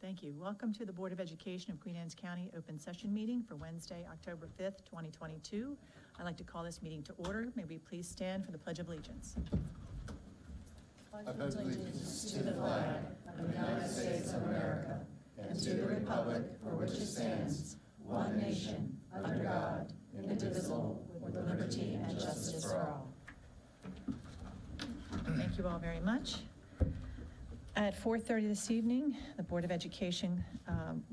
Thank you. Welcome to the Board of Education of Queen Anne's County open session meeting for Wednesday, October 5th, 2022. I'd like to call this meeting to order. May we please stand for the Pledge of Allegiance. I pledge allegiance to the flag of the United States of America and to the republic for which it stands, one nation, under God, indivisible, with liberty and justice for all. Thank you all very much. At 4:30 this evening, the Board of Education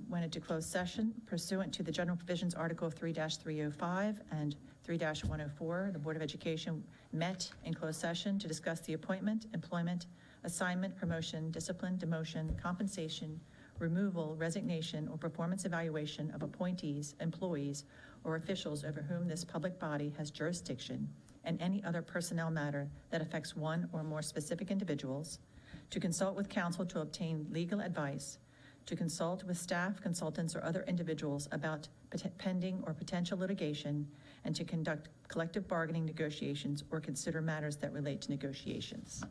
went into closed session pursuant to the General Provisions Article 3-305 and 3-104. The Board of Education met in closed session to discuss the appointment, employment, assignment, promotion, discipline, demotion, compensation, removal, resignation, or performance evaluation of appointees, employees, or officials over whom this public body has jurisdiction, and any other personnel matter that affects one or more specific individuals, to consult with counsel to obtain legal advice, to consult with staff, consultants, or other individuals about pending or potential litigation, and to conduct collective bargaining negotiations or consider matters that relate to negotiations.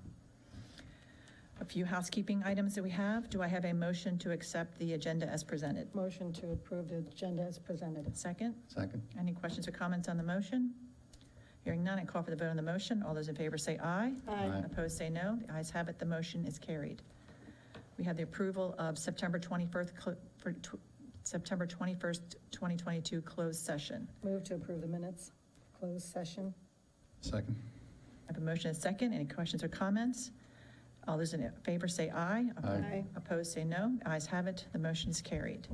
A few housekeeping items that we have. Do I have a motion to accept the agenda as presented? Motion to approve the agenda as presented. Second? Second. Any questions or comments on the motion? Hearing none, I call for the vote on the motion. All those in favor say aye. Aye. Opposed say no. The ayes have it. The motion is carried. We have the approval of September 21st, 2022 closed session. Move to approve the minutes, closed session. Second. I have a motion and a second. Any questions or comments? All those in favor say aye. Aye. Opposed say no. The ayes have it. The motion is carried.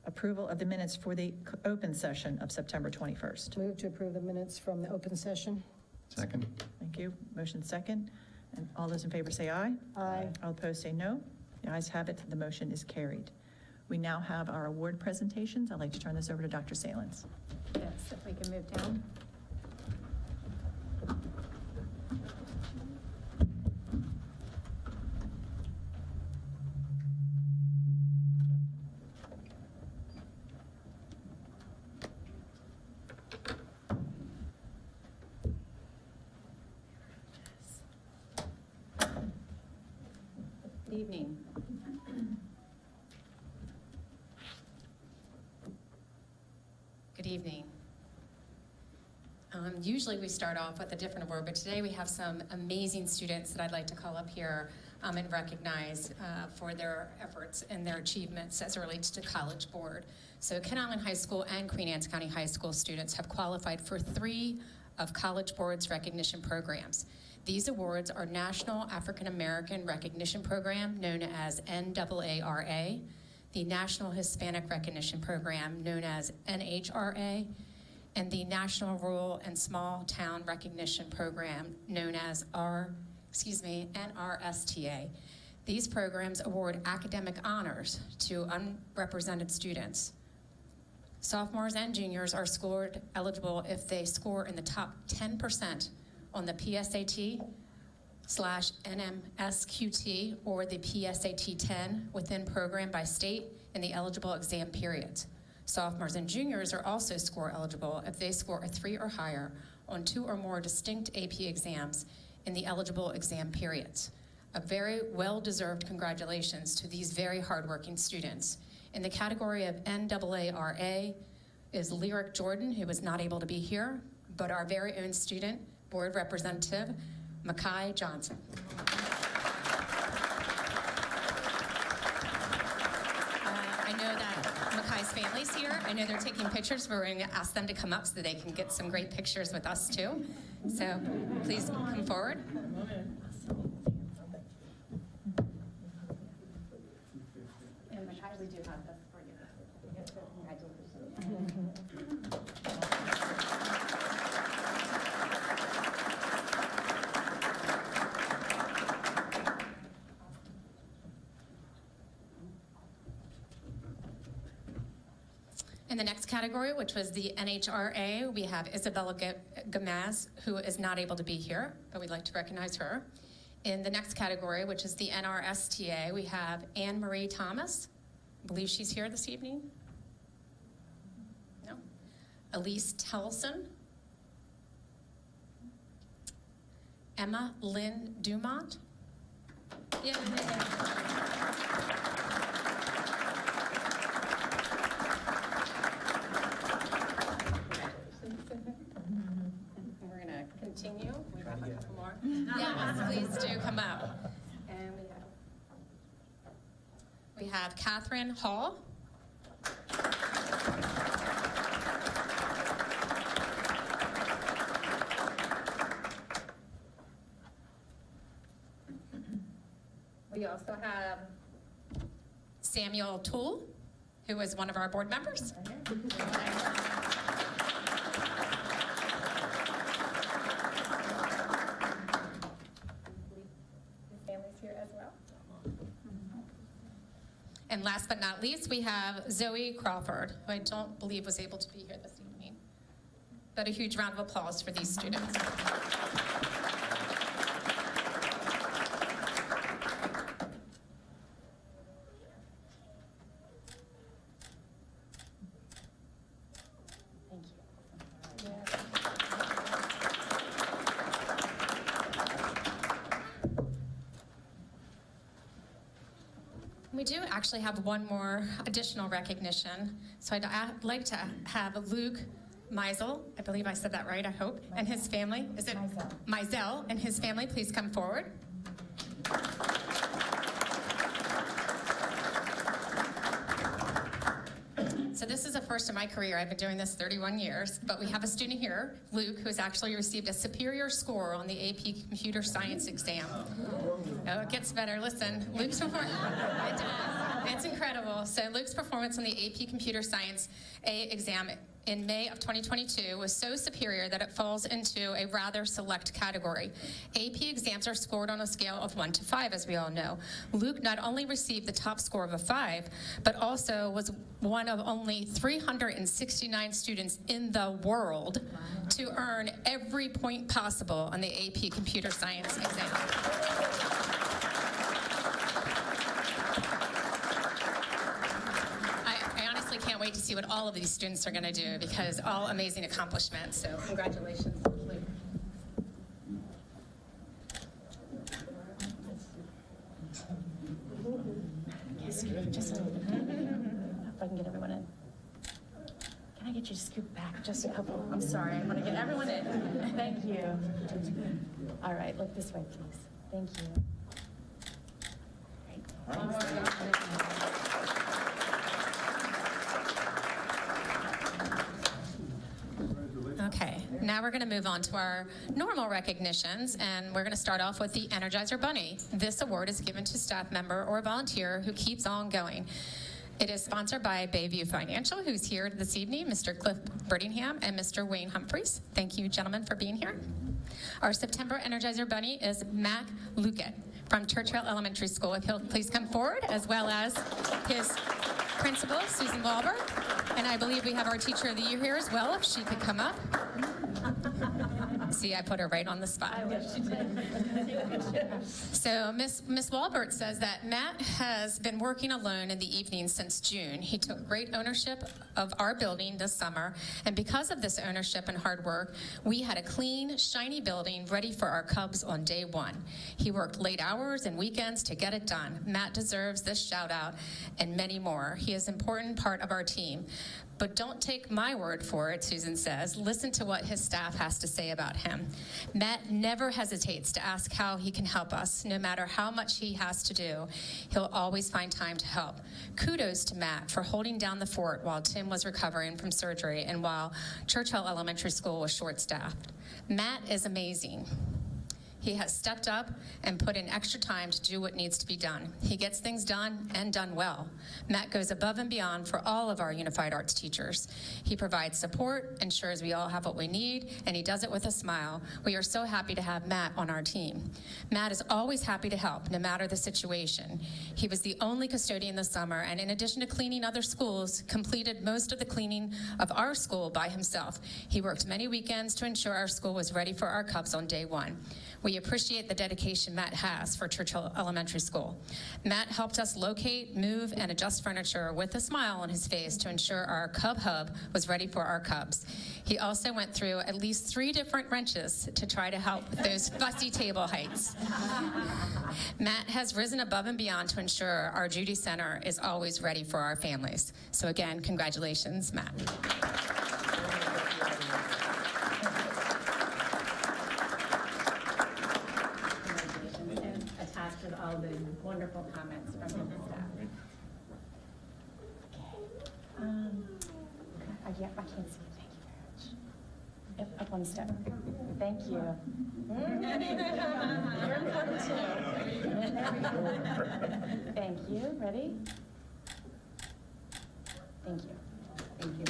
Approval of the minutes for the open session of September 21st. Move to approve the minutes from the open session. Second. Thank you. Motion second. And all those in favor say aye. Aye. All opposed say no. The ayes have it. The motion is carried. We now have our award presentations. I'd like to turn this over to Dr. Salins. Yes, if we can move down. Good evening. Good evening. Usually we start off with a different award, but today we have some amazing students that I'd like to call up here and recognize for their efforts and their achievements as it relates to College Board. So Kent Island High School and Queen Anne's County High School students have qualified for 3 of College Board's recognition programs. These awards are National African American Recognition Program, known as NAARA, the National Hispanic Recognition Program, known as NHRA, and the National Rural and Small Town Recognition Program, known as NRSTA. These programs award academic honors to unrepresented students. Sophomores and juniors are scored eligible if they score in the top 10% on the PSAT/NMSQT or the PSAT 10 within program by state in the eligible exam periods. Sophomores and juniors are also score eligible if they score a 3 or higher on 2 or more distinct AP exams in the eligible exam periods. A very well-deserved congratulations to these very hardworking students. In the category of NAARA is Lyric Jordan, who was not able to be here, but our very own student, Board Representative Makai Johnson. I know that Makai's family's here. I know they're taking pictures, but we're going to ask them to come up so they can get some great pictures with us too. So please come forward. And Makai, we do have this for you. Congratulations. In the next category, which was the NHRA, we have Isabella Gamaz, who is not able to be here, but we'd like to recognize her. In the next category, which is the NRSTA, we have Anne Marie Thomas. I believe she's here this evening. No. Elise Tellison. Emma Lynn Dumont. Yeah. we have Catherine Hall. We also have Samuel Toole, who is one of our board members. His family's here as well. And last but not least, we have Zoe Crawford, who I don't believe was able to be here this evening. But a huge round of applause for these students. We do actually have one more additional recognition. So I'd like to have Luke Meisel, I believe I said that right, I hope, and his family. Is it Meisel and his family, please come forward. So this is the first in my career. I've been doing this 31 years, but we have a student here, Luke, who has actually received a superior score on the AP Computer Science exam. Oh, it gets better. Listen, Luke's performance, it's incredible. So Luke's performance on the AP Computer Science A exam in May of 2022 was so superior that it falls into a rather select category. AP exams are scored on a scale of 1 to 5, as we all know. Luke not only received the top score of a 5, but also was one of only 369 students in the world to earn every point possible on the AP Computer Science exam. Can't wait to see what all of these students are going to do, because all amazing accomplishments. So congratulations, Luke. Yes, just a little bit. If I can get everyone in. Can I get you to scoot back just a couple? I'm sorry, I want to get everyone in. Thank you. All right, look this way, please. Thank you. Okay, now we're going to move on to our normal recognitions, and we're going to start off with the Energizer Bunny. This award is given to staff member or volunteer who keeps on going. It is sponsored by Bayview Financial, who's here this evening, Mr. Cliff Birdingham and Mr. Wayne Humphreys. Thank you, gentlemen, for being here. Our September Energizer Bunny is Mac Luckett from Churchill Elementary School. If he'll please come forward, as well as his principal, Susan Walber. And I believe we have our teacher of the year here as well, if she could come up. See, I put her right on the spot. I wish she did. So Miss Walbert says that Matt has been working alone in the evenings since June. He took great ownership of our building this summer, and because of this ownership and hard work, we had a clean, shiny building ready for our Cubs on day one. He worked late hours and weekends to get it done. Matt deserves this shout out and many more. He is an important part of our team. But don't take my word for it, Susan says. Listen to what his staff has to say about him. Matt never hesitates to ask how he can help us. No matter how much he has to do, he'll always find time to help. Kudos to Matt for holding down the fort while Tim was recovering from surgery and while Churchill Elementary School was short-staffed. Matt is amazing. He has stepped up and put in extra time to do what needs to be done. He gets things done and done well. Matt goes above and beyond for all of our Unified Arts teachers. He provides support, ensures we all have what we need, and he does it with a smile. We are so happy to have Matt on our team. Matt is always happy to help, no matter the situation. He was the only custodian this summer, and in addition to cleaning other schools, completed most of the cleaning of our school by himself. He worked many weekends to ensure our school was ready for our Cubs on day one. We appreciate the dedication Matt has for Churchill Elementary School. Matt helped us locate, move, and adjust furniture with a smile on his face to ensure our Cub Hub was ready for our Cubs. He also went through at least 3 different wrenches to try to help with those fussy table heights. Matt has risen above and beyond to ensure our Judy Center is always ready for our families. So again, congratulations, Matt. Attached with all the wonderful comments from his staff. Yeah, I can't see it. Thank you very much. Yep, up one step. Thank you. You're important too. Thank you. Ready? Thank you. Thank you.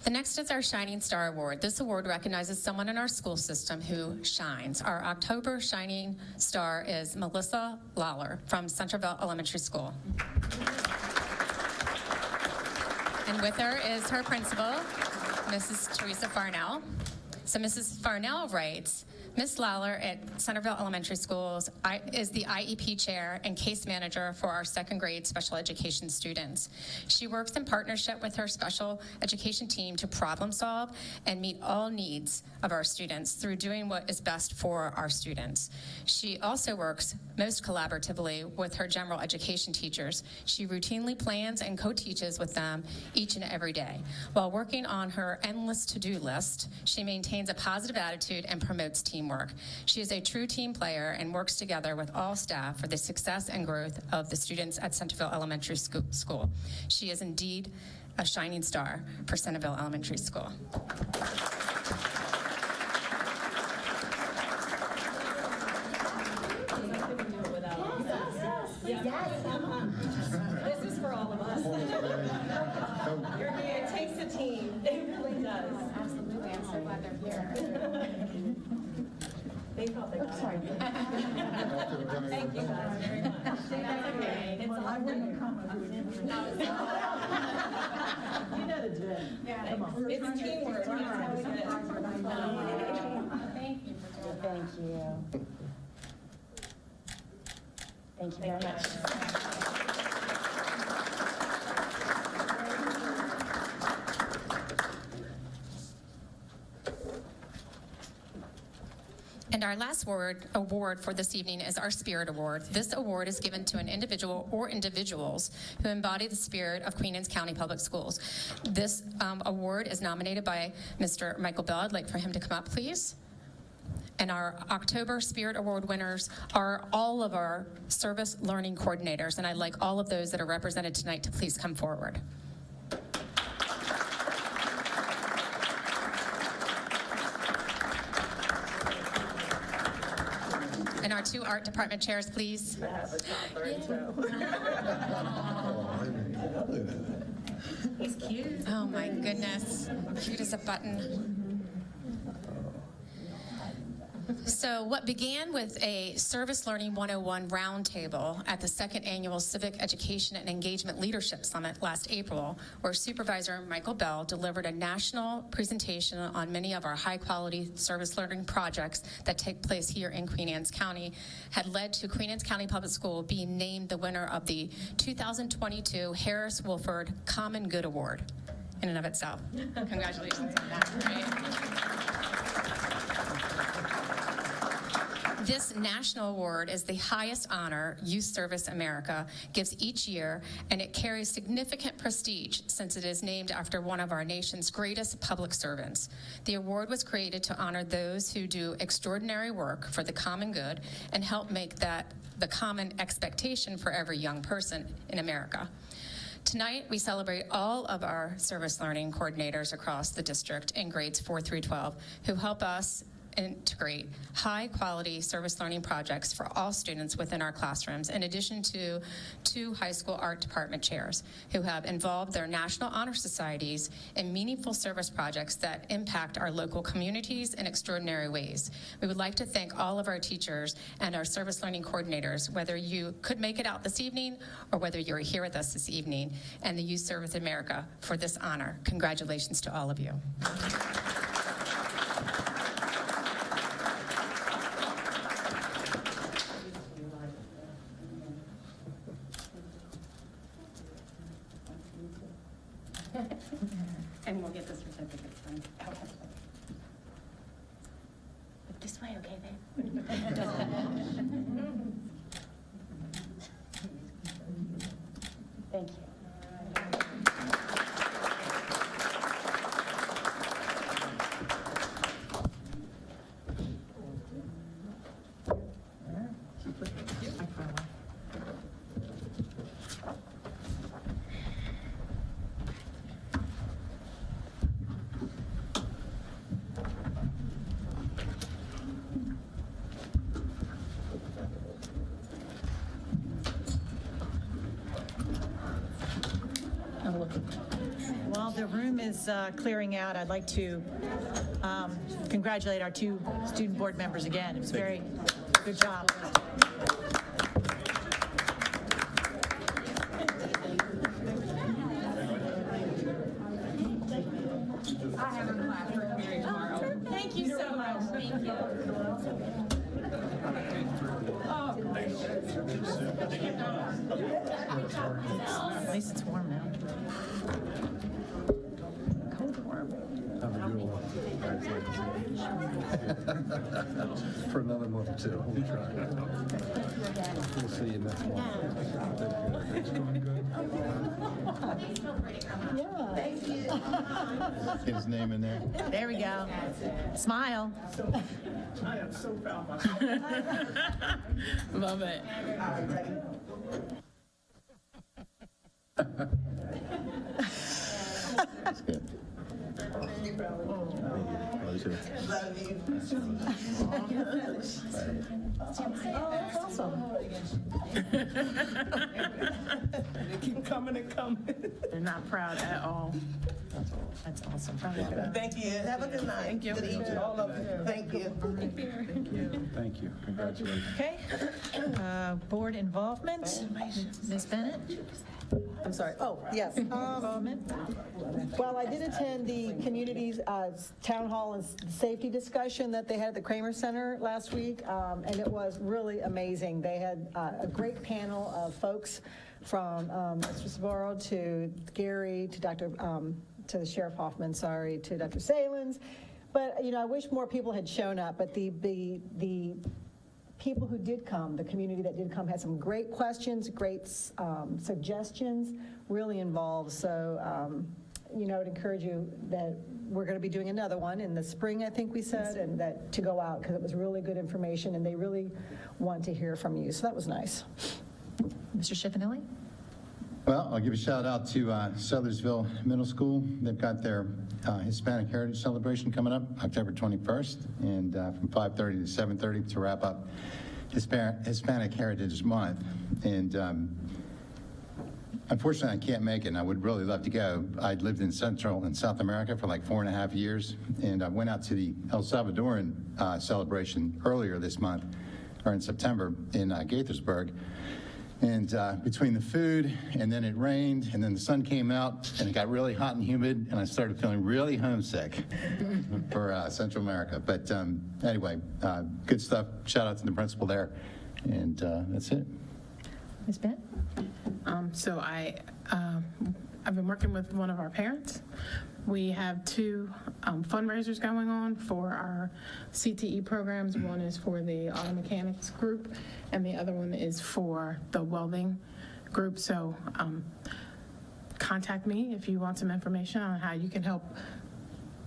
The next is our Shining Star Award. This award recognizes someone in our school system who shines. Our October Shining Star is Melissa Lawler from Centerville Elementary School. And with her is her principal, Mrs. Teresa Farnell. So Mrs. Farnell writes, Ms. Lawler at Centerville Elementary Schools is the IEP chair and case manager for our second grade special education students. She works in partnership with her special education team to problem solve and meet all needs of our students through doing what is best for our students. She also works most collaboratively with her general education teachers. She routinely plans and co-teaches with them each and every day. While working on her endless to-do list, she maintains a positive attitude and promotes teamwork. She is a true team player and works together with all staff for the success and growth of the students at Centerville Elementary School. She is indeed a shining star for Centerville Elementary School. This is for all of us. It takes a team. It really does. Absolutely. I'm so glad they're here. They thought they got it. Sorry. Thank you guys very much. That's okay. I wouldn't have come if we didn't. You know the drill. Yeah. Come on. It's teamwork. That's how we do it. Thank you. Thank you. Thank you very much. And our last award for this evening is our Spirit Award. This award is given to an individual or individuals who embody the spirit of Queen Anne's County Public Schools. This award is nominated by Mr. Michael Bell. I'd like for him to come up, please. And our October Spirit Award winners are all of our service learning coordinators, and I'd like all of those that are represented tonight to please come forward. And our two art department chairs, please. He's cute. Oh my goodness, cute as a button. So what began with a Service Learning 101 roundtable at the second annual Civic Education and Engagement Leadership Summit last April, where Supervisor Michael Bell delivered a national presentation on many of our high-quality service learning projects that take place here in Queen Anne's County, had led to Queen Anne's County Public School being named the winner of the 2022 Harris-Wilford Common Good Award in and of itself. Congratulations on that, right? This national award is the highest honor Youth Service America gives each year, and it carries significant prestige since it is named after one of our nation's greatest public servants. The award was created to honor those who do extraordinary work for the common good and help make that the common expectation for every young person in America. Tonight, we celebrate all of our service learning coordinators across the district in grades 4 through 12 who help us integrate high-quality service learning projects for all students within our classrooms, in addition to two high school art department chairs who have involved their National Honor Societies in meaningful service projects that impact our local communities in extraordinary ways. We would like to thank all of our teachers and our service learning coordinators, whether you could make it out this evening or whether you're here with us this evening, and the Youth Service America for this honor. Congratulations to all of you. And we'll get the certificates then. Okay. Look this way, okay, babe? Thank you. the room is clearing out, I'd like to congratulate our two student board members again. It was very good job. Thank you so much. Thank you. At least it's warm now. For another month or two, we'll try. We'll see you next month. Get his name in there. There we go. Smile. I am so proud of myself. Love it. That's good. Love you. They keep coming and coming. They're not proud at all. That's awesome. Thank you. Have a good night. Thank you. Good evening, all of you. Thank you. Thank you. Congratulations. Okay. Board involvement. Ms. Bennett? I'm sorry. Oh, yes. Involvement? Well, I did attend the community's town hall and safety discussion that they had at the Kramer Center last week, and it was really amazing. They had a great panel of folks from Mr. Saboro to Gary to to the Sheriff Hoffman, to Dr. Salins. But, you know, I wish more people had shown up, but the people who did come, the community that did come, had some great questions, great suggestions, really involved. So, you know, I'd encourage you that we're going to be doing another one in the spring, I think we said, and that to go out because it was really good information and they really want to hear from you. So that was nice. Mr. Schiffinelli? Well, I'll give a shout out to Sellersville Middle School. They've got their Hispanic Heritage Celebration coming up October 21st, and from 5:30 to 7:30 to wrap up Hispanic Heritage Month. And unfortunately, I can't make it, and I would really love to go. I'd lived in Central and South America for like 4.5 years, and I went out to the El Salvadoran celebration earlier this month, or in September, in Gaithersburg. And between the food, and then it rained, and then the sun came out, and it got really hot and humid, and I started feeling really homesick for Central America. But anyway, good stuff. Shout out to the principal there, and that's it. Ms. Bennett? So I've been working with one of our parents. We have two fundraisers going on for our CTE programs. One is for the auto mechanics group, and the other one is for the welding group. So contact me if you want some information on how you can help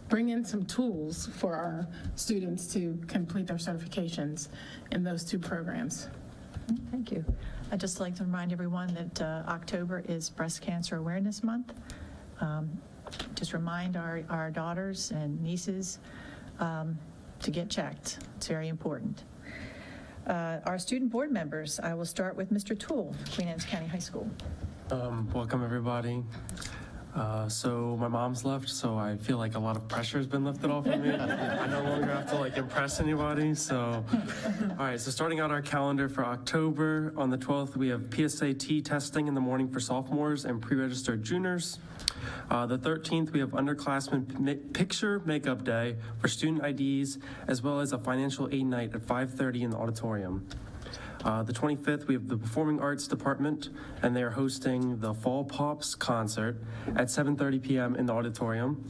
bring in some tools for our students to complete their certifications in those two programs. Thank you. I'd just like to remind everyone that October is Breast Cancer Awareness Month. Just remind our daughters and nieces to get checked. It's very important. Our student board members, I will start with Mr. Toole, Queen Anne's County High School. Welcome, everybody. So my mom's left, so I feel like a lot of pressure has been lifted off of me. I no longer have to like impress anybody. So, all right. So starting out our calendar for October, on the 12th we have PSAT testing in the morning for sophomores and pre-registered juniors. The 13th we have underclassmen picture makeup day for student IDs, as well as a financial aid night at 5:30 in the auditorium. The 25th, we have the Performing Arts Department, and they are hosting the Fall Pops concert at 7:30 p.m. in the auditorium.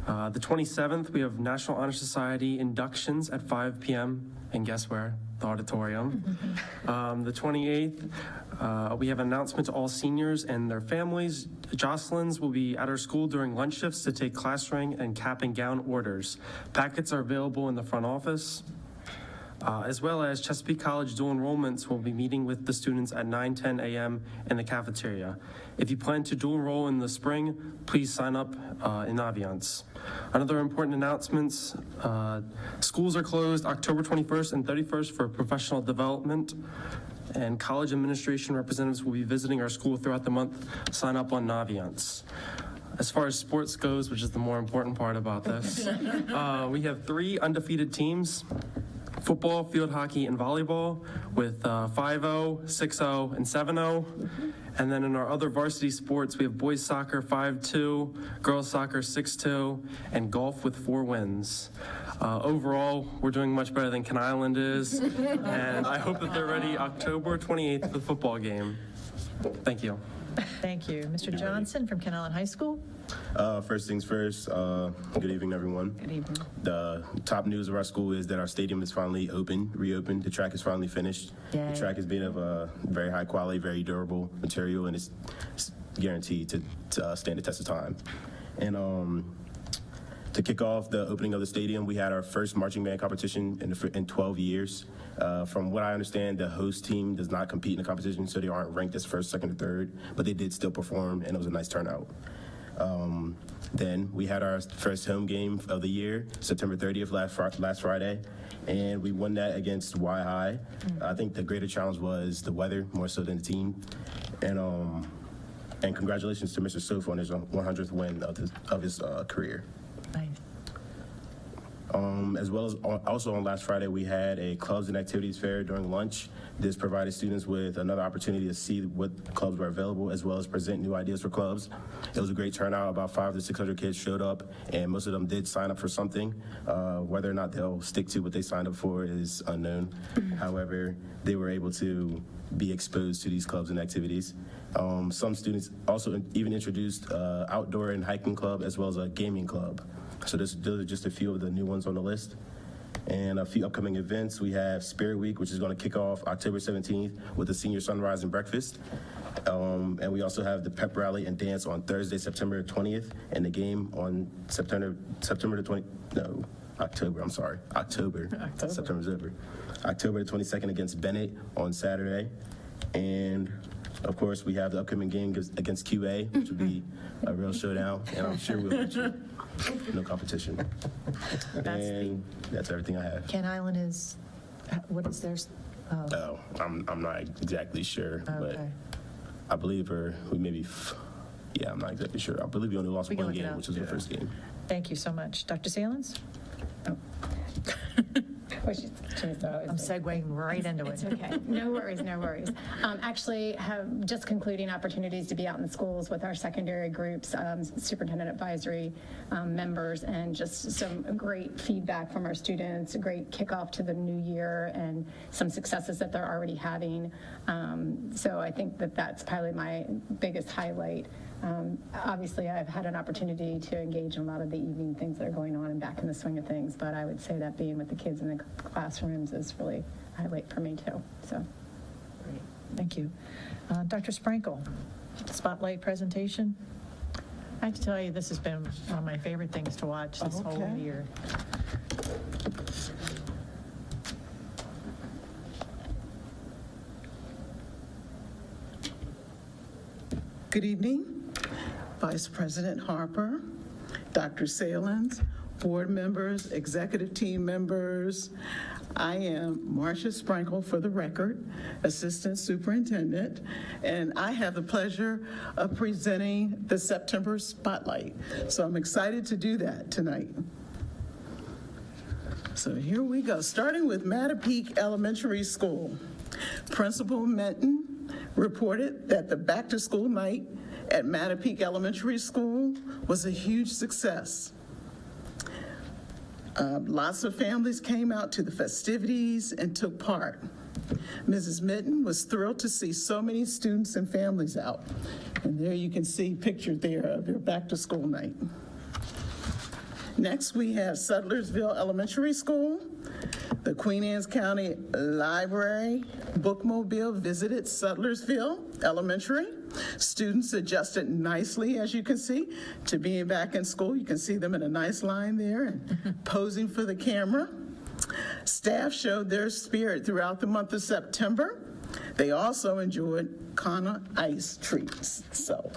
The 27th, we have National Honor Society inductions at 5 p.m., and guess where? The auditorium. The 28th, we have an announcement to all seniors and their families. Jocelyn's will be at our school during lunch shifts to take class ring and cap and gown orders. Packets are available in the front office. As well as Chesapeake College dual enrollments will be meeting with the students at 9:10 a.m. in the cafeteria. If you plan to dual enroll in the spring, please sign up in Aviance. Another important announcements, schools are closed October 21st and 31st for professional development, and college administration representatives will be visiting our school throughout the month. Sign up on Naviance. as far as sports goes, which is the more important part about this, we have 3 undefeated teams: football, field hockey, and volleyball, with 5-0, 6-0, and 7-0. And then in our other varsity sports, we have boys soccer 5-2, girls soccer 6-2, and golf with 4 wins. Overall, we're doing much better than Ken Island is, and I hope that they're ready October 28th for the football game. Thank you. Thank you. Mr. Johnson from Ken Island High School. First things first, good evening, everyone. Good evening. The top news of our school is that our stadium is finally reopened. The track is finally finished. Yay. The track is made of a very high quality, very durable material, and it's guaranteed to stand the test of time. And to kick off the opening of the stadium, we had our first marching band competition in 12 years. From what I understand, the host team does not compete in the competition, so they aren't ranked as first, second, or third, but they did still perform, and it was a nice turnout. Then we had our first home game of the year, September 30th, last Friday, and we won that against Y High. I think the greater challenge was the weather, more so than the team. And congratulations to Mr. Sof on his 100th win of his career. Nice. As well as also on last Friday, we had a clubs and activities fair during lunch. This provided students with another opportunity to see what clubs were available, as well as present new ideas for clubs. It was a great turnout. About 500 to 600 kids showed up, and most of them did sign up for something. Whether or not they'll stick to what they signed up for is unknown. However, they were able to be exposed to these clubs and activities. Some students also even introduced outdoor and hiking club, as well as a gaming club. So those are just a few of the new ones on the list. And a few upcoming events. We have Spirit Week, which is going to kick off October 17th with the Senior Sunrise and Breakfast. And we also have the Pep Rally and Dance on Thursday, September 20th, and the game on October. September's over. October the 22nd against Bennett on Saturday. And of course, we have the upcoming game against QA, which will be a real showdown, and I'm sure we'll beat you. No competition. And that's everything I have. Ken Island is, what is theirs? Oh, I'm not exactly sure, but Okay. I believe we maybe, I'm not exactly sure. I believe we only lost We can one look it game, up. which was the first game. Thank you so much. Dr. Salins? I'm segueing right into it. It's okay. No worries, no worries. Actually, have just concluding opportunities to be out in the schools with our secondary groups, superintendent advisory members, and just some great feedback from our students, a great kickoff to the new year, and some successes that they're already having. So I think that that's probably my biggest highlight. Obviously, I've had an opportunity to engage in a lot of the evening things that are going on and back in the swing of things, but I would say that being with the kids in the classrooms is really a highlight for me too. So, Great. Thank you. Dr. Sprinkle, spotlight presentation. I have to tell you, this has been one of my favorite things to watch this whole Okay. year. Good evening, Vice President Harper, Dr. Salins, board members, executive team members. I am Marcia Sprinkle, for the record, Assistant Superintendent, and I have the pleasure of presenting the September Spotlight. So I'm excited to do that tonight. So here we go, starting with Mattapique Elementary School. Principal Menton reported that the back-to-school night at Mattapique Elementary School was a huge success. Lots of families came out to the festivities and took part. Mrs. Mitten was thrilled to see so many students and families out. And there you can see pictured there of their back-to-school night. Next, we have Settlersville Elementary School. The Queen Anne's County Library bookmobile visited Settlersville Elementary. Students adjusted nicely, as you can see, to being back in school. You can see them in a nice line there and posing for the camera. Staff showed their spirit throughout the month of September. They also enjoyed Kana ice treats. So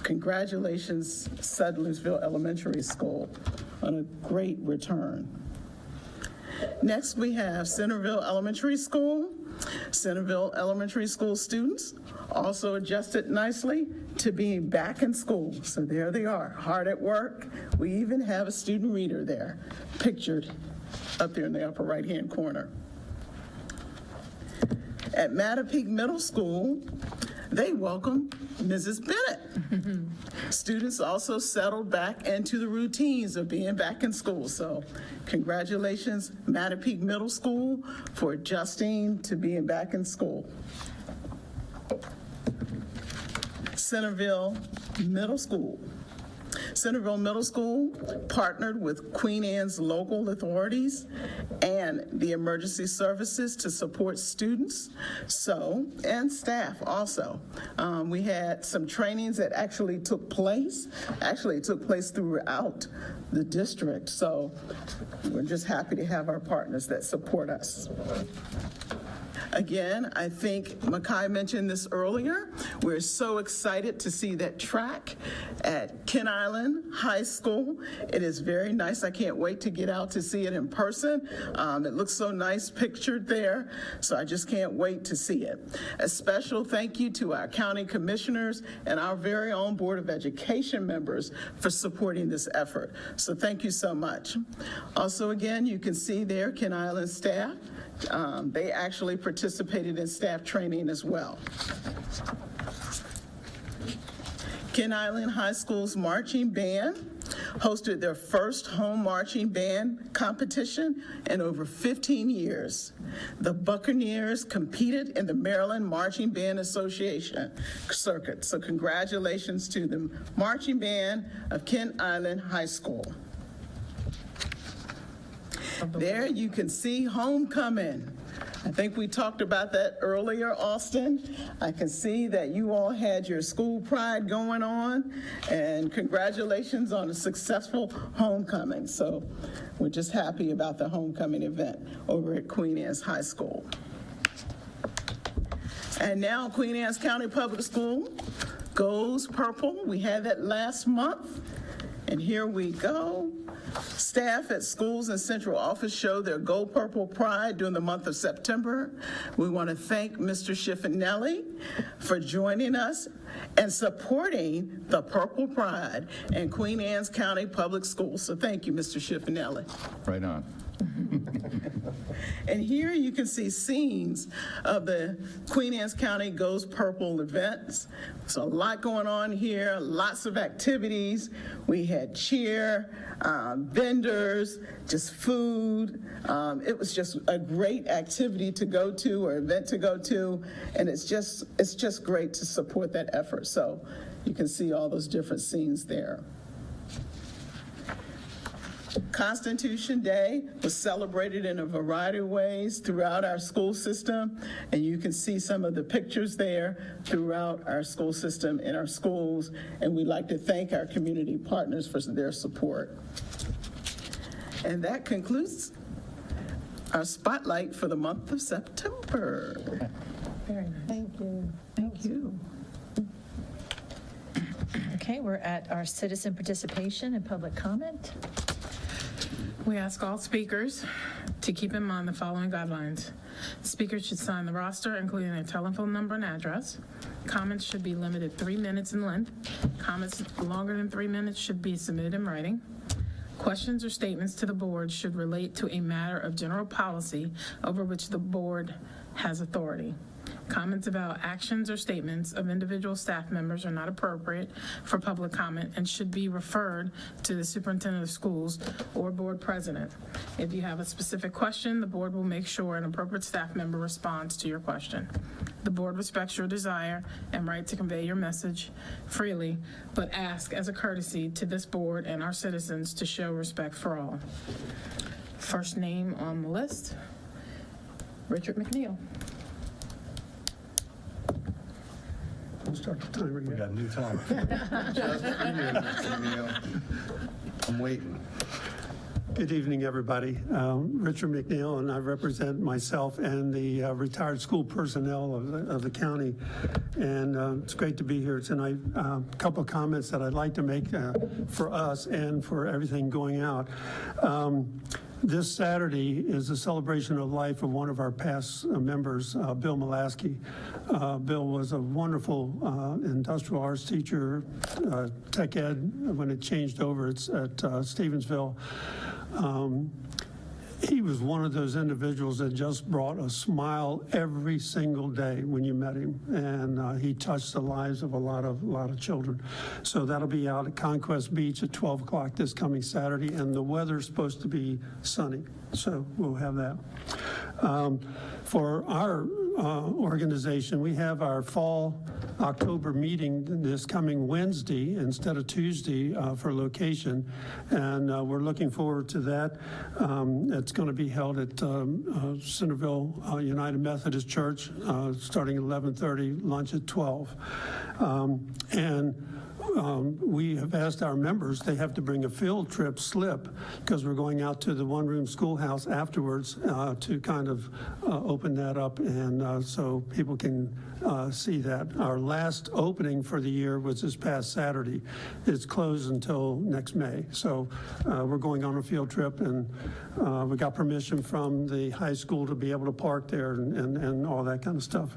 congratulations, Settlersville Elementary School, on a great return. Next, we have Centerville Elementary School. Centerville Elementary School students also adjusted nicely to being back in school. So there they are, hard at work. We even have a student reader there, pictured up there in the upper right-hand corner. At Mattapique Middle School, they welcomed Mrs. Bennett. Students also settled back into the routines of being back in school. So congratulations, Mattapique Middle School, for adjusting to being back in school. Centerville Middle School. Centerville Middle School partnered with Queen Anne's local authorities and the emergency services to support students, and staff also. We had some trainings that actually took place throughout the district. So we're just happy to have our partners that support us. Again, I think Makai mentioned this earlier. We're so excited to see that track at Ken Island High School. It is very nice. I can't wait to get out to see it in person. It looks so nice pictured there, so I just can't wait to see it. A special thank you to our county commissioners and our very own Board of Education members for supporting this effort. So thank you so much. Also, again, you can see there Ken Island staff. They actually participated in staff training as well. Ken Island High School's marching band hosted their first home marching band competition in over 15 years. The Buccaneers competed in the Maryland Marching Band Association circuit. So congratulations to the marching band of Ken Island High School. There you can see homecoming. I think we talked about that earlier, Austin. I can see that you all had your school pride going on, and congratulations on a successful homecoming. So we're just happy about the homecoming event over at Queen Anne's High School. And now Queen Anne's County Public School goes purple. We had that last month, and here we go. Staff at schools and central office show their Go Purple pride during the month of September. We want to thank Mr. Schiffinelli for joining us and supporting the Purple Pride in Queen Anne's County Public Schools. So thank you, Mr. Schiffinelli. Right on. And here you can see scenes of the Queen Anne's County Goes Purple events. So a lot going on here, lots of activities. We had cheer, vendors, just food. It was just a great activity to go to or event to go to, and it's just great to support that effort. So you can see all those different scenes there. Constitution Day was celebrated in a variety of ways throughout our school system, and you can see some of the pictures there throughout our school system in our schools, and we'd like to thank our community partners for their support. And that concludes our spotlight for the month of September. Very nice. Thank you. Thank you. Okay, we're at our citizen participation and public comment. We ask all speakers to keep in mind the following guidelines. Speakers should sign the roster, including their telephone number and address. Comments should be limited 3 minutes in length. Comments longer than 3 minutes should be submitted in writing. Questions or statements to the board should relate to a matter of general policy over which the board has authority. Comments about actions or statements of individual staff members are not appropriate for public comment and should be referred to the superintendent of schools or board president. If you have a specific question, the board will make sure an appropriate staff member responds to your question. The board respects your desire and right to convey your message freely, but ask as a courtesy to this board and our citizens to show respect for all. First name on the list, Richard McNeil. Start the timer. We got a new timer. Just for you, Mr. Neal. I'm waiting. Good evening, everybody. Richard McNeil, and I represent myself and the retired school personnel of the county. And it's great to be here tonight. A couple of comments that I'd like to make for us and for everything going out. This Saturday is a celebration of life of one of our past members, Bill Molaski. Bill was a wonderful industrial arts teacher, tech ed, when it changed over at Stevensville. He was one of those individuals that just brought a smile every single day when you met him, and he touched the lives of a lot of children. So that'll be out at Conquest Beach at 12 o'clock this coming Saturday, and the weather's supposed to be sunny, so we'll have that. For our organization, we have our fall October meeting this coming Wednesday instead of Tuesday for location, and we're looking forward to that. It's going to be held at Centerville United Methodist Church starting at 11:30, lunch at 12. We have asked our members, they have to bring a field trip slip because we're going out to the one-room schoolhouse afterwards to kind of open that up, and so people can see that. Our last opening for the year was this past Saturday. It's closed until next May. So we're going on a field trip, and we got permission from the high school to be able to park there and all that kind of stuff.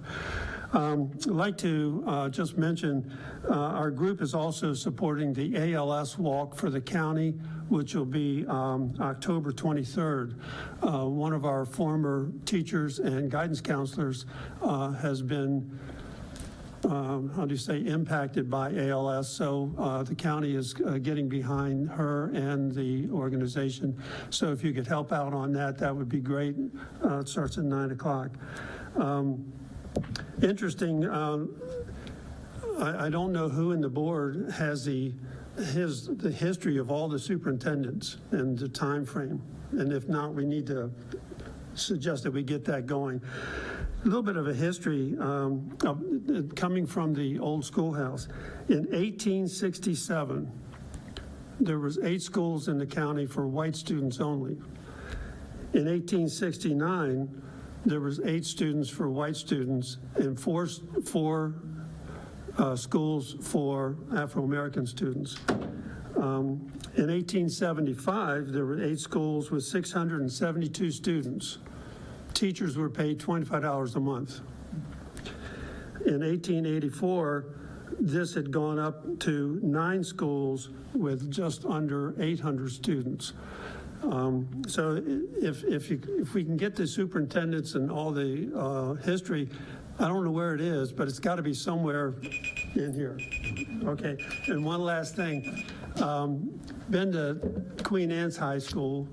I'd like to just mention our group is also supporting the ALS walk for the county, which will be October 23rd. One of our former teachers and guidance counselors has been impacted by ALS. So the county is getting behind her and the organization. So if you could help out on that, that would be great. It starts at 9 o'clock. Interesting, I don't know who in the board has the history of all the superintendents and the time frame. And if not, we need to suggest that we get that going. A little bit of a history coming from the old schoolhouse. In 1867, there was 8 schools in the county for white students only. In 1869, there was 8 students for white students and four schools for Afro-American students. In 1875, there were 8 schools with 672 students. Teachers were paid $25 a month. In 1884, this had gone up to 9 schools with just under 800 students. So if we can get the superintendents and all the history, I don't know where it is, but it's got to be somewhere in here. Okay, and one last thing. Been to Queen Anne's High School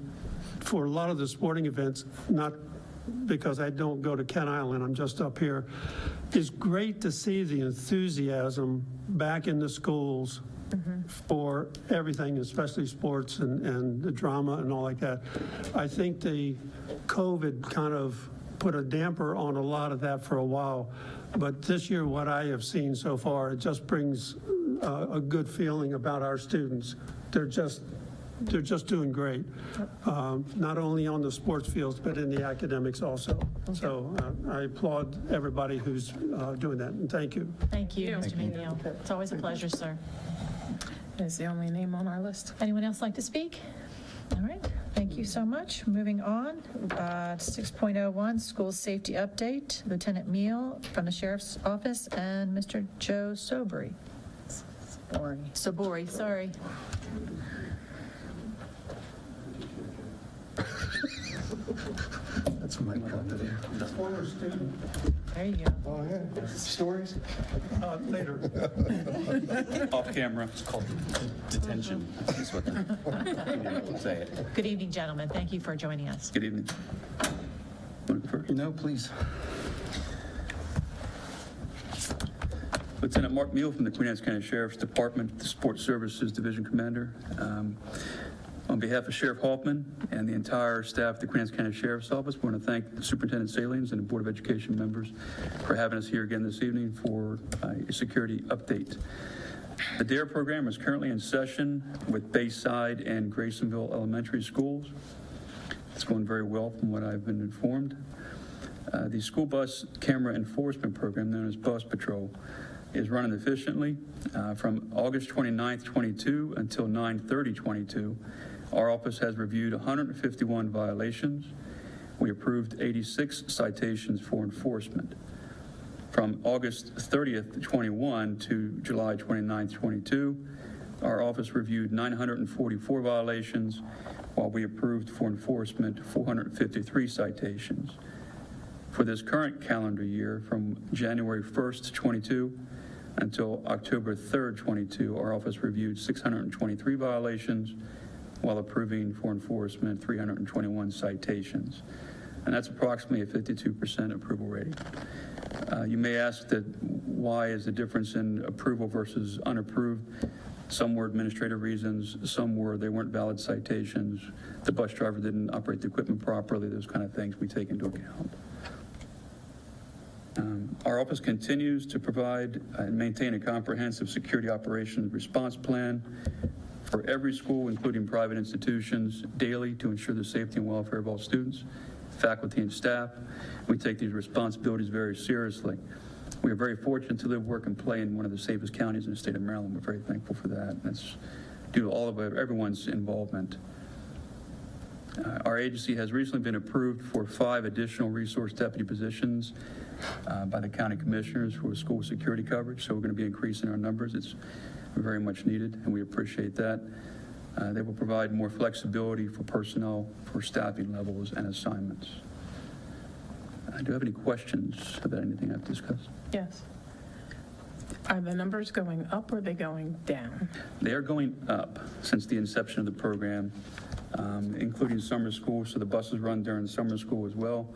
for a lot of the sporting events, not because I don't go to Kent Island, I'm just up here. It's great to see the enthusiasm back in the schools for everything, especially sports and the drama and all like that. I think the COVID kind of put a damper on a lot of that for a while, but this year what I have seen so far, it just brings a good feeling about our students. They're just doing great, not only on the sports fields, but in the academics also. So I applaud everybody who's doing that, and thank you. Thank you, Mr. McNeil. It's always a pleasure, sir. Is the only name on our list. Anyone else like to speak? All right, thank you so much. Moving on, 6.01, school safety update. Lieutenant Meal from the Sheriff's Office and Mr. Joe Sobori. Sobori, sorry. That's my company. Former student. There you go. Oh, yeah. Stories? Later. Off camera. It's called detention. That's what they say it. Good evening, gentlemen. Thank you for joining us. Good evening. No, please. Lieutenant Mark Meal from the Queen Anne's County Sheriff's Department, the Support Services Division Commander. On behalf of Sheriff Hoffman and the entire staff of the Queen Anne's County Sheriff's Office, we want to thank the Superintendent Salines and the Board of Education members for having us here again this evening for a security update. The DARE program is currently in session with Bayside and Graysonville Elementary Schools. It's going very well from what I've been informed. The school bus camera enforcement program, known as Bus Patrol, is running efficiently. From August 29th, 22 until 9/30/22, Our office has reviewed 151 violations. We approved 86 citations for enforcement. From August 30th, 21 to July 29th, 22, our office reviewed 944 violations, while we approved for enforcement 453 citations. For this current calendar year, from January 1st, 22 until October 3rd, 22, our office reviewed 623 violations, while approving for enforcement 321 citations. And that's approximately a 52% approval rating. You may ask that why is the difference in approval versus unapproved? Some were administrative reasons, some were they weren't valid citations, the bus driver didn't operate the equipment properly, those kind of things we take into account. Our office continues to provide and maintain a comprehensive security operations response plan for every school, including private institutions, daily to ensure the safety and welfare of all students, faculty, and staff. We take these responsibilities very seriously. We are very fortunate to live, work, and play in one of the safest counties in the state of Maryland. We're very thankful for that. That's due to all of everyone's involvement. Our agency has recently been approved for 5 additional resource deputy positions by the county commissioners for school security coverage, so we're going to be increasing our numbers. It's very much needed, and we appreciate that. They will provide more flexibility for personnel for staffing levels and assignments. Do you have any questions about anything I've discussed? Yes. Are the numbers going up or are they going down? They are going up since the inception of the program, including summer school, so the buses run during summer school as well,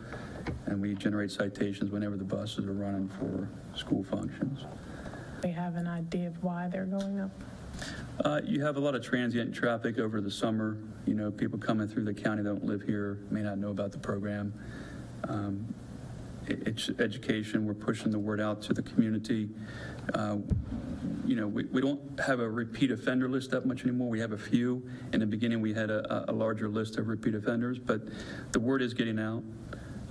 and we generate citations whenever the buses are running for school functions. Do you have an idea of why they're going up? You have a lot of transient traffic over the summer. You know, people coming through the county that don't live here may not know about the program. It's education. We're pushing the word out to the community. You know, we don't have a repeat offender list that much anymore. We have a few. In the beginning, we had a larger list of repeat offenders, but the word is getting out.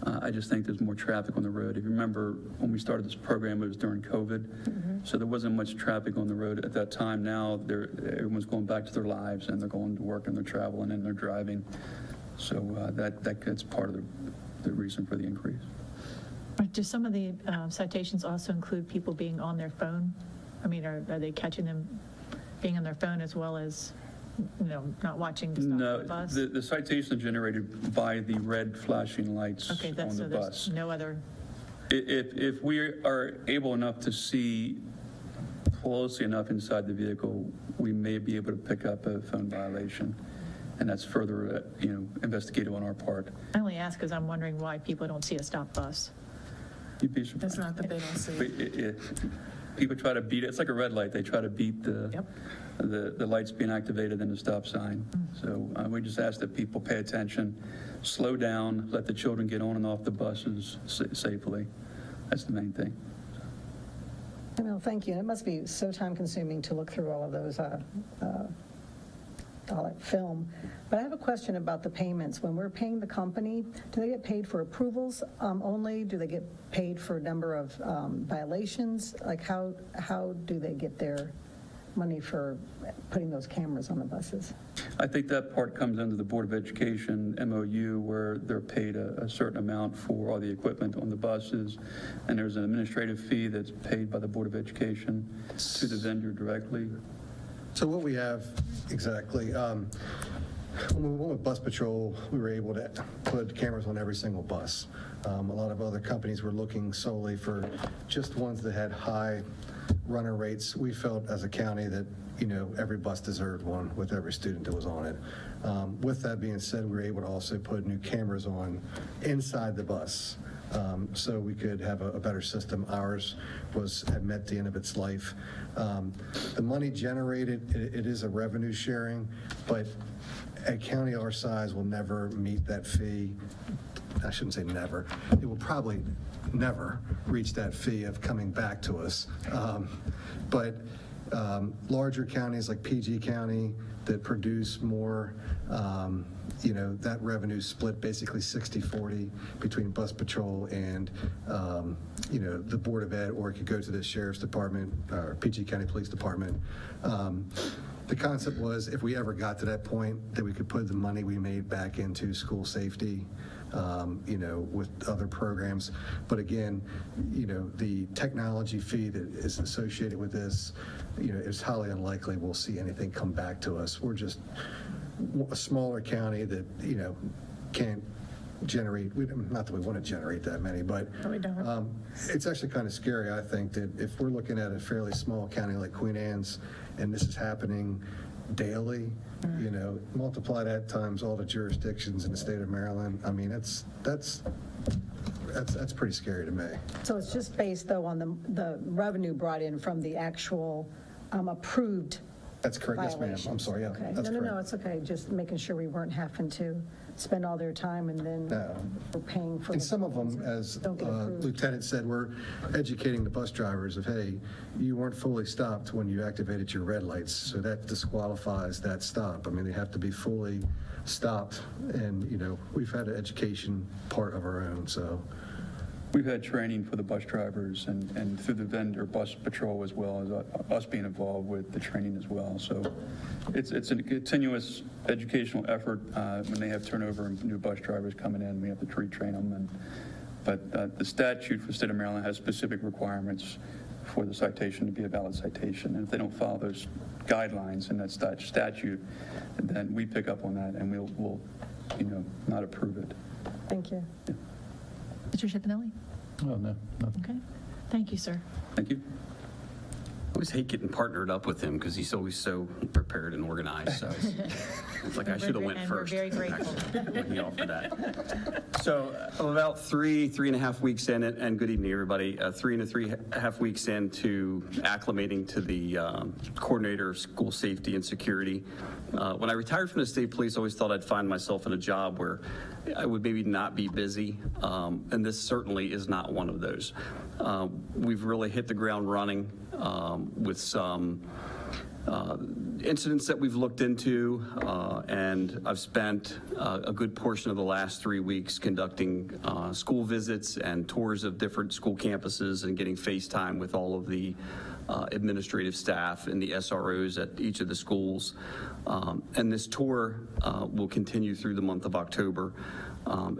I just think there's more traffic on the road. If you remember, when we started this program, it was during COVID, so there wasn't much traffic on the road at that time. Now, everyone's going back to their lives, and they're going to work, and they're traveling, and they're driving. So that's part of the reason for the increase. Do some of the citations also include people being on their phone? I mean, are they catching them being on their phone as well as, you know, not watching the stop No, of the bus? the citation is generated by the red flashing lights Okay, on the so bus. there's no other. If we are able enough to see closely enough inside the vehicle, we may be able to pick up a phone violation, and that's further, investigative on our part. I only ask because I'm wondering why people don't see a stop bus. You'd be surprised. It's not that they don't see. People try to beat it. It's like a red light. They try to beat the lights being activated and the stop sign. So we just ask that people pay attention, slow down, let the children get on and off the buses safely. That's the main thing. Well, thank you. And it must be so time-consuming to look through all of those, all that film. But I have a question about the payments. When we're paying the company, do they get paid for approvals only? Do they get paid for a number of violations? Like how do they get their money for putting those cameras on the buses? I think that part comes under the Board of Education MOU, where they're paid a certain amount for all the equipment on the buses, and there's an administrative fee that's paid by the Board of Education to the vendor directly. So what we have exactly, when we went with Bus Patrol, we were able to put cameras on every single bus. A lot of other companies were looking solely for just ones that had high runner rates. We felt as a county that, every bus deserved one with every student that was on it. With that being said, we were able to also put new cameras on inside the bus. So we could have a better system. Ours had met the end of its life. The money generated, it is a revenue sharing, but a county our size will never meet that fee. I shouldn't say never. It will probably never reach that fee of coming back to us. But larger counties like PG County that produce more, that revenue split basically 60-40 between bus patrol and, the Board of Ed, or it could go to the Sheriff's Department or PG County Police Department. The concept was if we ever got to that point that we could put the money we made back into school safety, with other programs. But again, the technology fee that is associated with this, it's highly unlikely we'll see anything come back to us. We're just a smaller county that, can't generate, not that we want to generate that many, but we don't. it's actually kind of scary, I think, that if we're looking at a fairly small county like Queen Anne's and this is happening daily, multiply that times all the jurisdictions in the state of Maryland. I mean, that's pretty scary to me. So it's just based, though, on the revenue brought in from the actual approved That's correct. Yes, ma'am. violations. I'm sorry. Yeah, Okay. that's No, correct. it's okay. Just making sure we weren't having to spend all their time and then No. we're paying for. And the some of ones them, that as don't get approved. Lieutenant said, we're educating the bus drivers of, hey, you weren't fully stopped when you activated your red lights, so that disqualifies that stop. I mean, they have to be fully stopped, and, we've had an education part of our own, so. We've had training for the bus drivers and through the vendor bus patrol, as well as us being involved with the training as well. So it's a continuous educational effort. When they have turnover and new bus drivers coming in, we have to retrain them. But the statute for the state of Maryland has specific requirements for the citation to be a valid citation. And if they don't follow those guidelines in that statute, then we pick up on that and we'll not approve it. Thank you. Mr. Chipinelli? Oh, no. Okay. Thank you, sir. Thank you. I always hate getting partnered up with him because he's always so prepared and organized. So it's like I should have went And first. we're very grateful. actually, when he offered that. So about three and a half weeks in, and good evening, everybody. 3.5 weeks into acclimating to the coordinator of school safety and security. When I retired from the state police, I always thought I'd find myself in a job where I would maybe not be busy, and this certainly is not one of those. We've really hit the ground running with some incidents that we've looked into, and I've spent a good portion of the last 3 weeks conducting school visits and tours of different school campuses and getting FaceTime with all of the administrative staff and the SROs at each of the schools. And this tour will continue through the month of October.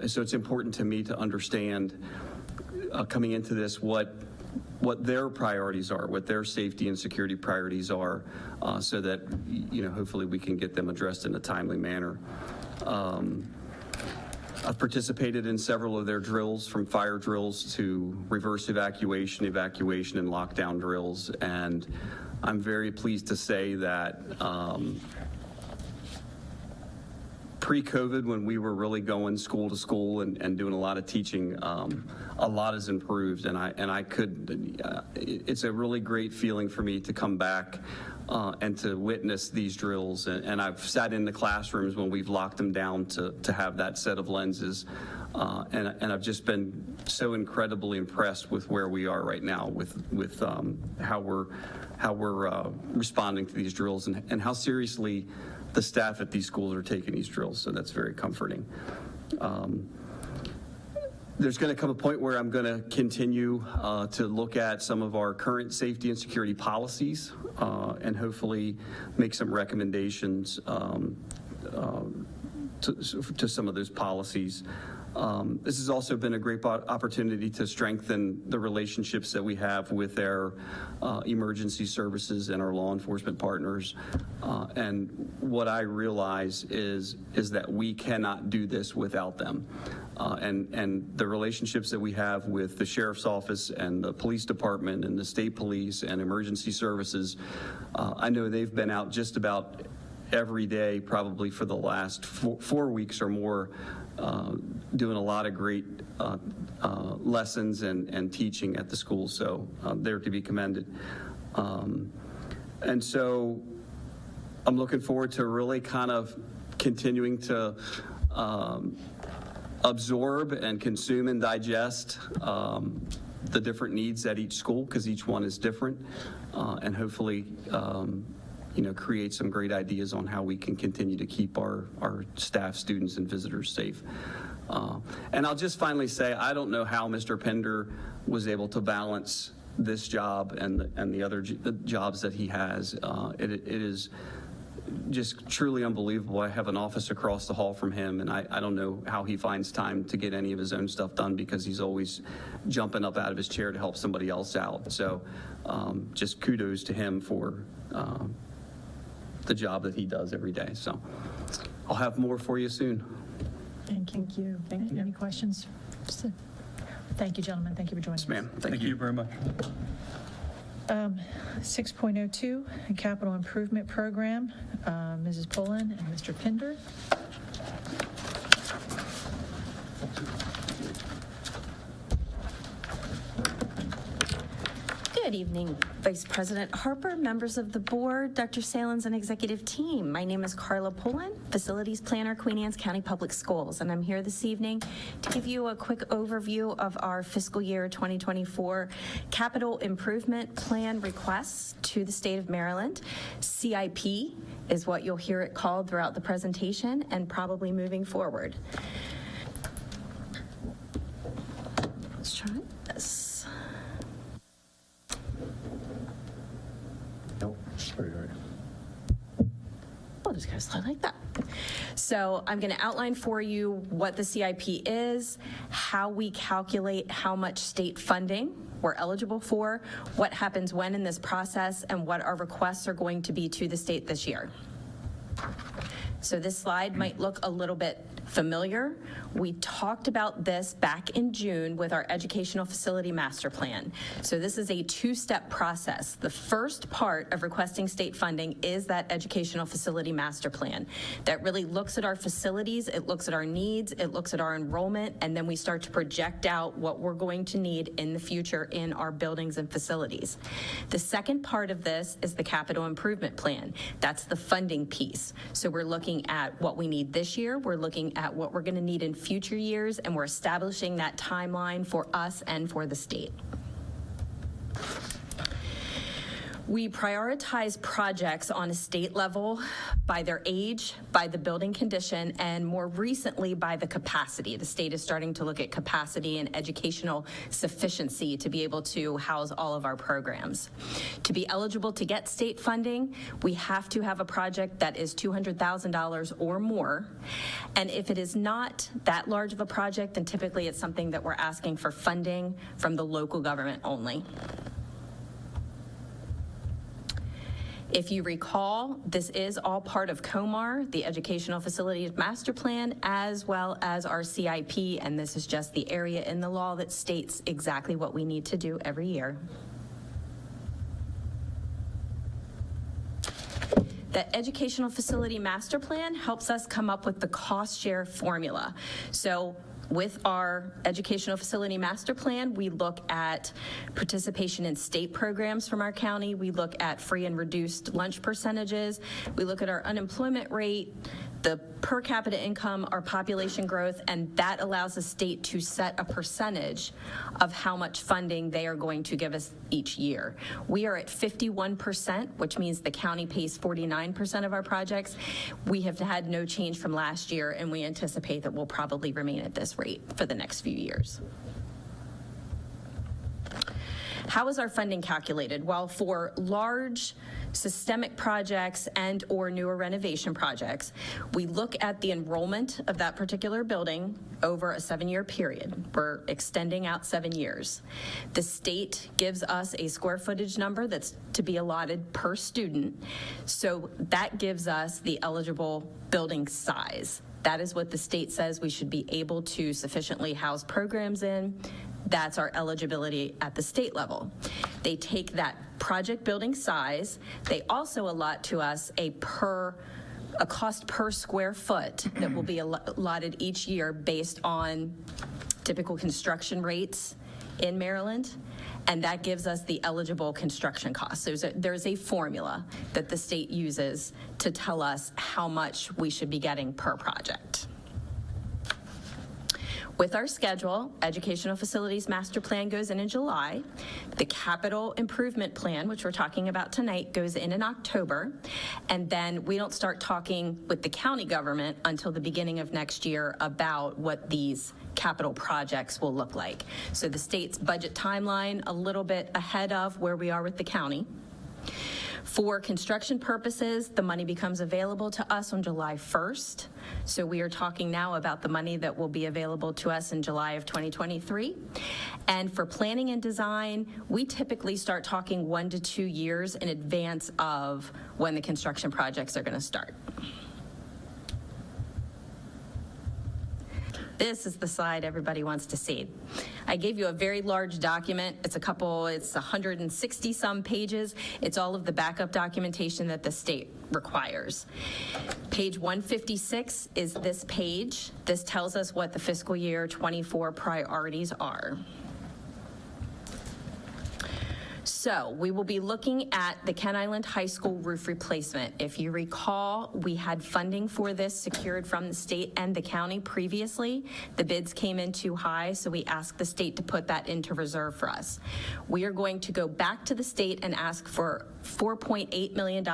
So it's important to me to understand coming into this what their priorities are, what their safety and security priorities are, so that, hopefully we can get them addressed in a timely manner. I've participated in several of their drills, from fire drills to reverse evacuation, and lockdown drills, and I'm very pleased to say that pre-COVID, when we were really going school to school and doing a lot of teaching, a lot has improved, it's a really great feeling for me to come back and to witness these drills. And I've sat in the classrooms when we've locked them down to have that set of lenses. And I've just been so incredibly impressed with where we are right now with how we're responding to these drills and how seriously the staff at these schools are taking these drills. So that's very comforting. There's going to come a point where I'm going to continue to look at some of our current safety and security policies and hopefully make some recommendations to some of those policies. This has also been a great opportunity to strengthen the relationships that we have with our emergency services and our law enforcement partners. And what I realize is that we cannot do this without them. And the relationships that we have with the sheriff's office and the police department and the state police and emergency services, I know they've been out just about every day, probably for the last 4 weeks or more, doing a lot of great lessons and teaching at the school. So they're to be commended. And so I'm looking forward to really kind of continuing to absorb and consume and digest the different needs at each school, because each one is different, and hopefully, create some great ideas on how we can continue to keep our staff, students, and visitors safe. And I'll just finally say, I don't know how Mr. Pender was able to balance this job and the other jobs that he has. It is just truly unbelievable. I have an office across the hall from him, and I don't know how he finds time to get any of his own stuff done, because he's always jumping up out of his chair to help somebody else out. So just kudos to him for the job that he does every day. So I'll have more for you soon. Thank you. Thank you. Any questions? Thank you, gentlemen. Thank you for joining us. Yes, ma'am. Thank you very much. 6.02, Capital Improvement Program, Mrs. Pullen and Mr. Pinder. Good evening, Vice President Harper, members of the board, Dr. Salins, and executive team. My name is Carla Pullen, Facilities Planner, Queen Anne's County Public Schools, and I'm here this evening to give you a quick overview of our fiscal year 2024 capital improvement plan requests to the state of Maryland. CIP is what you'll hear it called throughout the presentation and probably moving forward. Let's try this. We'll just go slow like that. So I'm going to outline for you what the CIP is, how we calculate how much state funding we're eligible for, what happens when in this process, and what our requests are going to be to the state this year. So this slide might look a little bit familiar. We talked about this back in June with our Educational Facility Master Plan. So this is a two-step process. The first part of requesting state funding is that Educational Facility Master Plan that really looks at our facilities, it looks at our needs, it looks at our enrollment, and then we start to project out what we're going to need in the future in our buildings and facilities. The second part of this is the Capital Improvement Plan. That's the funding piece. So we're looking at what we need this year, we're looking at what we're going to need in future years, and we're establishing that timeline for us and for the state. We prioritize projects on a state level by their age, by the building condition, and more recently by the capacity. The state is starting to look at capacity and educational sufficiency to be able to house all of our programs. To be eligible to get state funding, we have to have a project that is $200,000 or more. And if it is not that large of a project, then typically it's something that we're asking for funding from the local government only. If you recall, this is all part of COMAR, the Educational Facilities Master Plan, as well as our CIP, and this is just the area in the law that states exactly what we need to do every year. The Educational Facility Master Plan helps us come up with the cost share formula. So with our Educational Facility Master Plan, we look at participation in state programs from our county. We look at free and reduced lunch percentages. We look at our unemployment rate, the per capita income, our population growth, and that allows the state to set a percentage of how much funding they are going to give us each year. We are at 51%, which means the county pays 49% of our projects. We have had no change from last year, and we anticipate that we'll probably remain at this rate for the next few years. How is our funding calculated? Well, for large systemic projects and or newer renovation projects, we look at the enrollment of that particular building over a 7-year period. We're extending out 7 years. The state gives us a square footage number that's to be allotted per student. So that gives us the eligible building size. That is what the state says we should be able to sufficiently house programs in. That's our eligibility at the state level. They take that project building size. They also allot to us a cost per square foot that will be allotted each year based on typical construction rates in Maryland, and that gives us the eligible construction costs. There's a formula that the state uses to tell us how much we should be getting per project. With our schedule, Educational Facilities Master Plan goes in July. The Capital Improvement Plan, which we're talking about tonight, goes in October. And then we don't start talking with the county government until the beginning of next year about what these capital projects will look like. So the state's budget timeline a little bit ahead of where we are with the county. For construction purposes, the money becomes available to us on July 1st. So we are talking now about the money that will be available to us in July of 2023. And for planning and design, we typically start talking 1 to 2 years in advance of when the construction projects are going to start. This is the slide everybody wants to see. I gave you a very large document. It's 160 some pages. It's all of the backup documentation that the state requires. Page 156 is this page. This tells us what the fiscal year 24 priorities are. So we will be looking at the Kent Island High School roof replacement. If you recall, we had funding for this secured from the state and the county previously. The bids came in too high, so we asked the state to put that into reserve for us. We are going to go back to the state and ask for $4.8 million.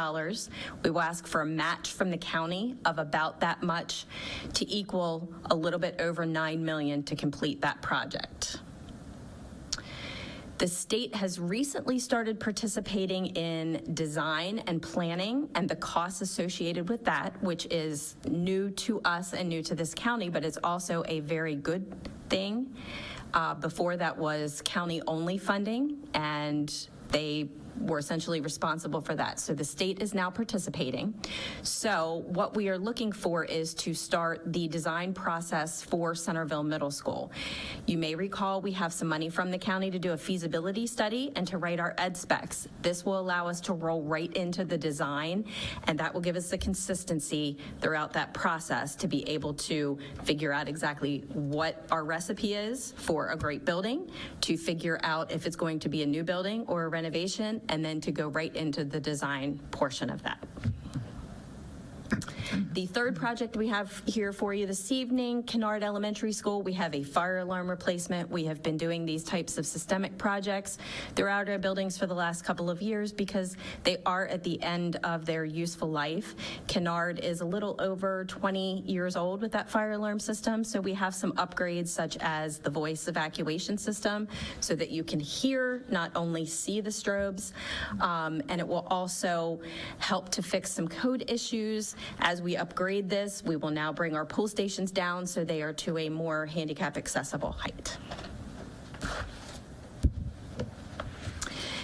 We will ask for a match from the county of about that much to equal a little bit over $9 million to complete that project. The state has recently started participating in design and planning and the costs associated with that, which is new to us and new to this county, but it's also a very good thing. Before that was county-only funding, and they were essentially responsible for that. So the state is now participating. So what we are looking for is to start the design process for Centerville Middle School. You may recall we have some money from the county to do a feasibility study and to write our ed specs. This will allow us to roll right into the design, and that will give us the consistency throughout that process to be able to figure out exactly what our recipe is for a great building, to figure out if it's going to be a new building or a renovation, and then to go right into the design portion of that. The third project we have here for you this evening, Kennard Elementary School, we have a fire alarm replacement. We have been doing these types of systemic projects throughout our buildings for the last couple of years because they are at the end of their useful life. Kennard is a little over 20 years old with that fire alarm system, so we have some upgrades such as the voice evacuation system so that you can hear, not only see the strobes, and it will also help to fix some code issues. As we upgrade this, we will now bring our pull stations down so they are to a more handicap accessible height.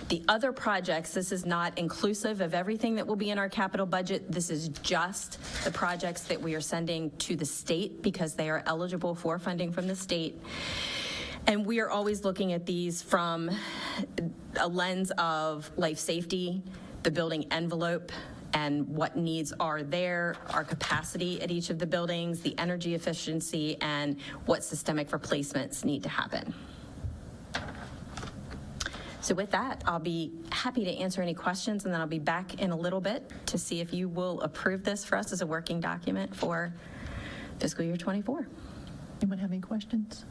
The other projects, this is not inclusive of everything that will be in our capital budget. This is just the projects that we are sending to the state because they are eligible for funding from the state. And we are always looking at these from a lens of life safety, the building envelope, and what needs are there, our capacity at each of the buildings, the energy efficiency, and what systemic replacements need to happen. So with that, I'll be happy to answer any questions, and then I'll be back in a little bit to see if you will approve this for us as a working document for fiscal year 24. Anyone have any questions?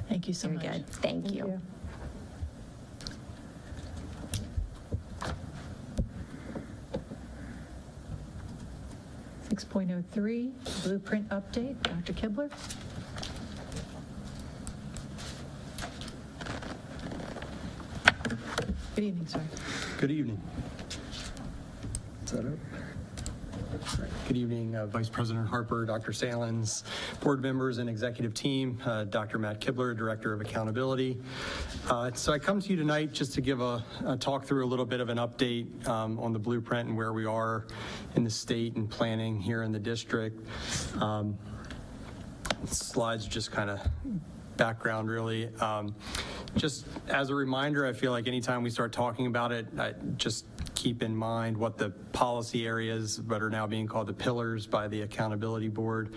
Thank you so much. Very good. Thank you. 6.03, blueprint update. Dr. Kibler? Good evening, sir. Good evening. Is that it? Good evening, Vice President Harper, Dr. Salins, board members and executive team, Dr. Matt Kibler, Director of Accountability. So I come to you tonight just to give a talk through a little bit of an update on the blueprint and where we are in the state and planning here in the district. Slides just kind of background really. Just as a reminder, I feel like anytime we start talking about it, just keep in mind what the policy areas that are now being called the pillars by the Accountability Board.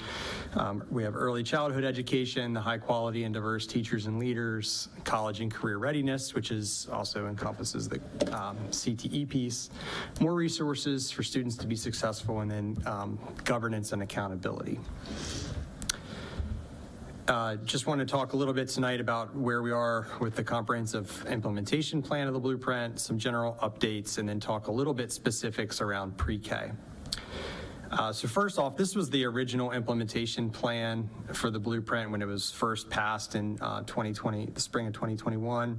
We have early childhood education, the high quality and diverse teachers and leaders, college and career readiness, which is also encompasses the CTE piece, more resources for students to be successful, and then governance and accountability. Just want to talk a little bit tonight about where we are with the comprehensive implementation plan of the blueprint, some general updates, and then talk a little bit specifics around pre-K. So first off, this was the original implementation plan for the blueprint when it was first passed in the spring of 2021,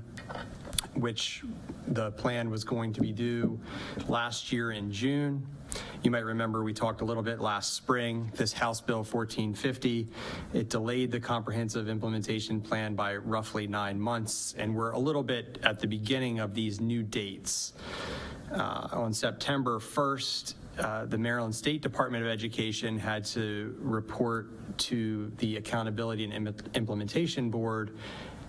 which the plan was going to be due last year in June. You might remember we talked a little bit last spring, this House Bill 1450, it delayed the comprehensive implementation plan by roughly 9 months, and we're a little bit at the beginning of these new dates. On September 1st, the Maryland State Department of Education had to report to the Accountability and Implementation Board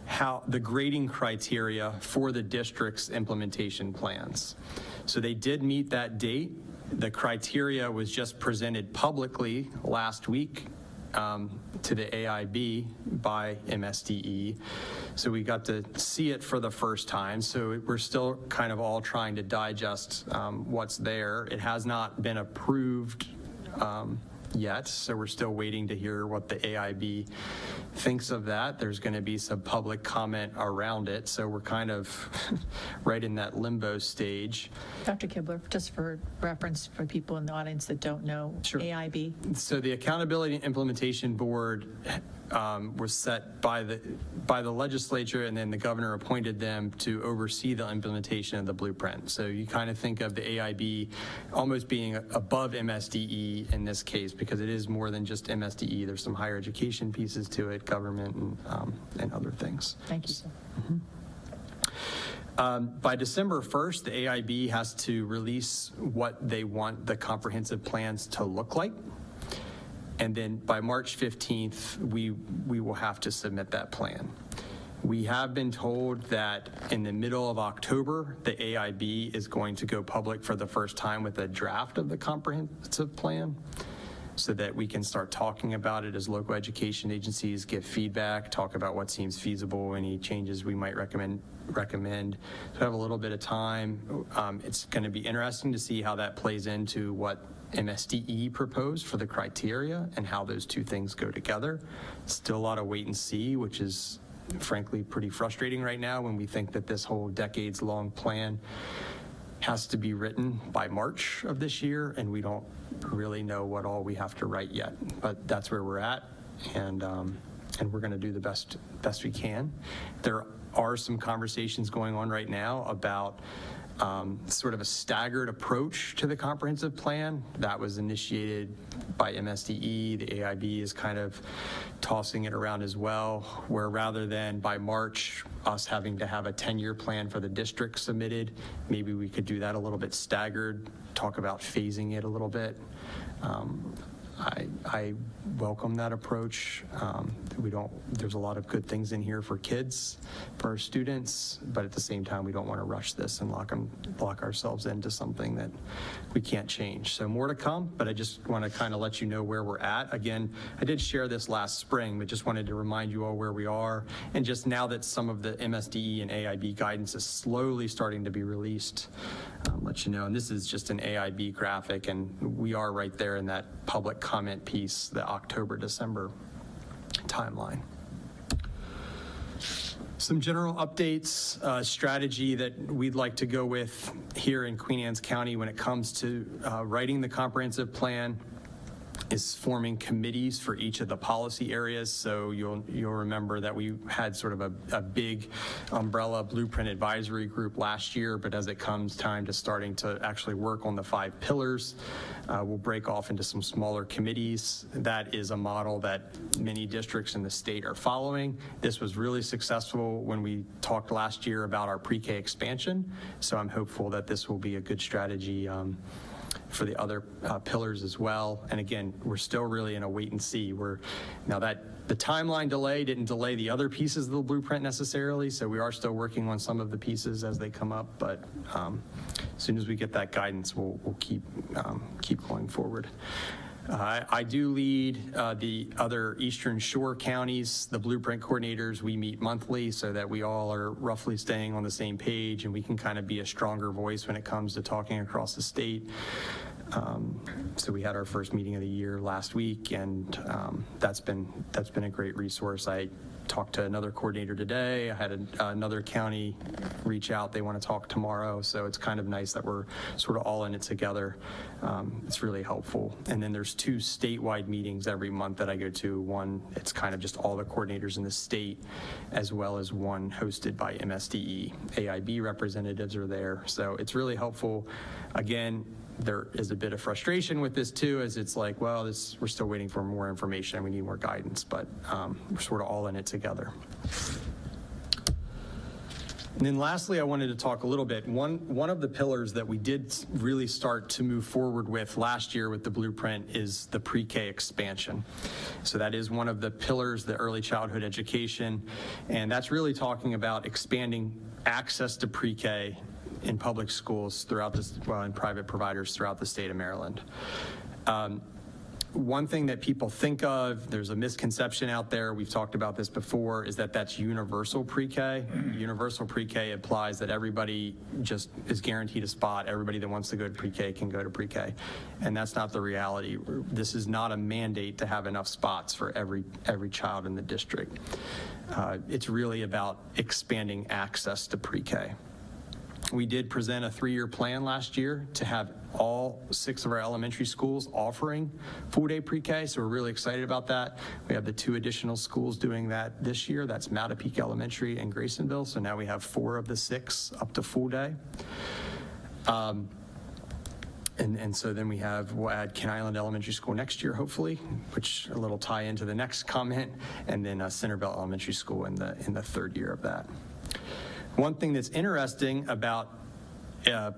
how the grading criteria for the district's implementation plans. So they did meet that date. The criteria was just presented publicly last week to the AIB by MSDE. So we got to see it for the first time. So we're still kind of all trying to digest what's there. It has not been approved yet, so we're still waiting to hear what the AIB thinks of that. There's going to be some public comment around it, so we're kind of right in that limbo stage. Dr. Kibler, just for reference for people in the audience that don't know, Sure. AIB. So the Accountability and Implementation Board was set by the legislature, and then the governor appointed them to oversee the implementation of the blueprint. So you kind of think of the AIB almost being above MSDE in this case, because it is more than just MSDE. There's some higher education pieces to it, government, and other things. Thank you, sir. By December 1st, the AIB has to release what they want the comprehensive plans to look like. And then by March 15th, we will have to submit that plan. We have been told that in the middle of October, the AIB is going to go public for the first time with a draft of the comprehensive plan so that we can start talking about it as local education agencies give feedback, talk about what seems feasible, any changes we might recommend. So have a little bit of time. It's going to be interesting to see how that plays into what MSDE proposed for the criteria and how those two things go together. Still a lot of wait and see, which is frankly pretty frustrating right now when we think that this whole decades-long plan has to be written by March of this year, and we don't really know what all we have to write yet. But that's where we're at, and we're going to do the best we can. There are some conversations going on right now about sort of a staggered approach to the comprehensive plan. That was initiated by MSDE. The AIB is kind of tossing it around as well, where rather than by March, us having to have a 10-year plan for the district submitted, maybe we could do that a little bit staggered, talk about phasing it a little bit. I welcome that approach. There's a lot of good things in here for kids, for our students, but at the same time, we don't want to rush this and lock ourselves into something that we can't change. So more to come, but I just want to kind of let you know where we're at. Again, I did share this last spring, but just wanted to remind you all where we are. And just now that some of the MSDE and AIB guidance is slowly starting to be released, let you know. And this is just an AIB graphic, and we are right there in that public comment piece, the October-December timeline. Some general updates, strategy that we'd like to go with here in Queen Anne's County when it comes to writing the comprehensive plan is forming committees for each of the policy areas. So you'll remember that we had sort of a big umbrella blueprint advisory group last year, but as it comes time to starting to actually work on the 5 pillars, we'll break off into some smaller committees. That is a model that many districts in the state are following. This was really successful when we talked last year about our pre-K expansion, so I'm hopeful that this will be a good strategy for the other pillars as well. And again, we're still really in a wait and see. Now that the timeline delay didn't delay the other pieces of the blueprint necessarily, so we are still working on some of the pieces as they come up, but as soon as we get that guidance, we'll keep going forward. I do lead the other Eastern Shore counties, the blueprint coordinators. We meet monthly so that we all are roughly staying on the same page and we can kind of be a stronger voice when it comes to talking across the state. So we had our first meeting of the year last week, and that's been a great resource. I talked to another coordinator today. I had another county reach out. They want to talk tomorrow, so it's kind of nice that we're sort of all in it together. It's really helpful. And then there's 2 statewide meetings every month that I go to. One, it's kind of just all the coordinators in the state, as well as one hosted by MSDE. AIB representatives are there, so it's really helpful. Again, there is a bit of frustration with this too, as it's like, well, we're still waiting for more information and we need more guidance, but we're sort of all in it together. And then lastly, I wanted to talk a little bit. One of the pillars that we did really start to move forward with last year with the blueprint is the pre-K expansion. So that is one of the pillars, the early childhood education, and that's really talking about expanding access to pre-K in public schools throughout this, well, in private providers throughout the state of Maryland. One thing that people think of, there's a misconception out there, we've talked about this before, is that that's universal pre-K. Universal pre-K implies that everybody just is guaranteed a spot. Everybody that wants to go to pre-K can go to pre-K. And that's not the reality. This is not a mandate to have enough spots for every child in the district. It's really about expanding access to pre-K. We did present a 3-year plan last year to have all 6 of our elementary schools offering full-day pre-K, so we're really excited about that. We have the 2 additional schools doing that this year. That's Mattapique Elementary and Graysonville, so now we have 4 of the 6 up to full day. And so then we'll add Ken Island Elementary School next year, hopefully, which a little tie into the next comment, and then Centerville Elementary School in the 3rd year of that. One thing that's interesting about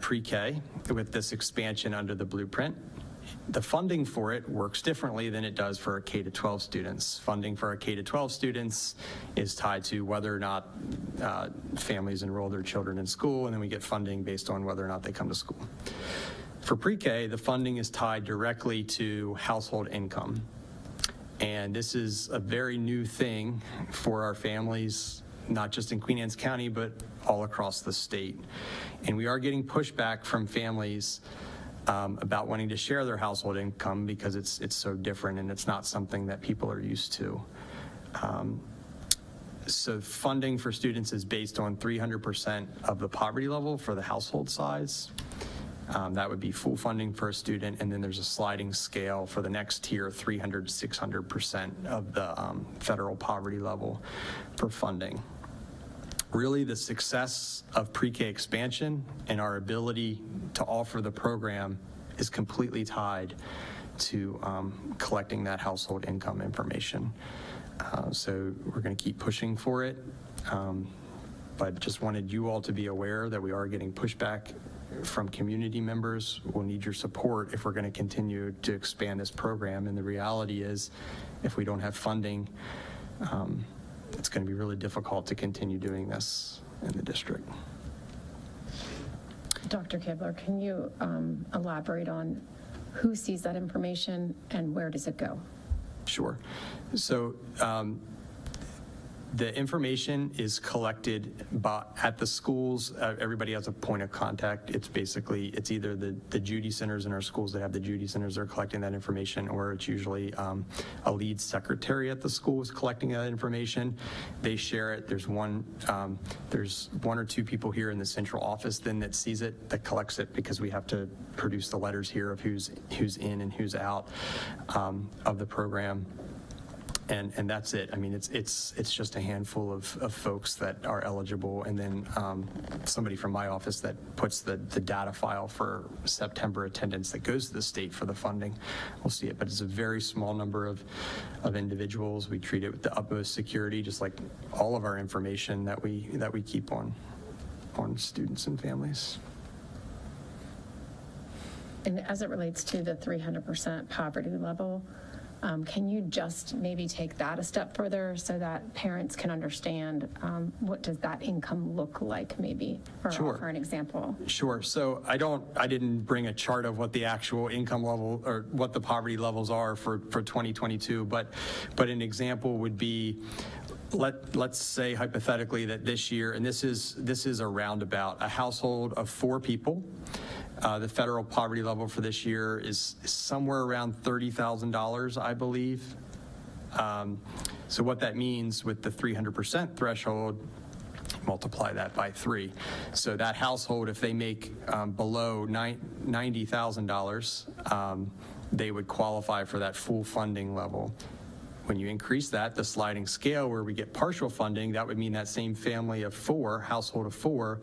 pre-K with this expansion under the blueprint, the funding for it works differently than it does for our K-12 students. Funding for our K-12 students is tied to whether or not families enroll their children in school, and then we get funding based on whether or not they come to school. For pre-K, the funding is tied directly to household income. And this is a very new thing for our families, not just in Queen Anne's County, but all across the state. And we are getting pushback from families about wanting to share their household income because it's so different and it's not something that people are used to. So funding for students is based on 300% of the poverty level for the household size. That would be full funding for a student, and then there's a sliding scale for the next tier, 300 to 600% of the federal poverty level for funding. Really, the success of pre-K expansion and our ability to offer the program is completely tied to collecting that household income information. So we're going to keep pushing for it, but just wanted you all to be aware that we are getting pushback from community members. We'll need your support if we're going to continue to expand this program. And the reality is, if we don't have funding, it's going to be really difficult to continue doing this in the district. Dr. Kibler, can you elaborate on who sees that information and where does it go? Sure. So the information is collected at the schools. Everybody has a point of contact. It's either the Judy centers in our schools that have the Judy centers that are collecting that information, or it's usually a lead secretary at the school is collecting that information. They share it. There's one or two people here in the central office then that sees it, that collects it, because we have to produce the letters here of who's in and who's out of the program. And that's it. I mean, it's just a handful of folks that are eligible, and then somebody from my office that puts the data file for September attendance that goes to the state for the funding. We'll see it, but it's a very small number of individuals. We treat it with the utmost security, just like all of our information that we keep on students and families. And as it relates to the 300% poverty level, can you just maybe take that a step further so that parents can understand what does that income look like, maybe, or Sure. offer an example? Sure. So I didn't bring a chart of what the actual income level or what the poverty levels are for 2022, but an example would be, let's say hypothetically that this year, and this is a roundabout, a household of 4 people The federal poverty level for this year is somewhere around $30,000, I believe. So what that means with the 300% threshold, multiply that by 3. So that household, if they make below $90,000, they would qualify for that full funding level. When you increase that, the sliding scale where we get partial funding, that would mean that same family of 4, household of 4,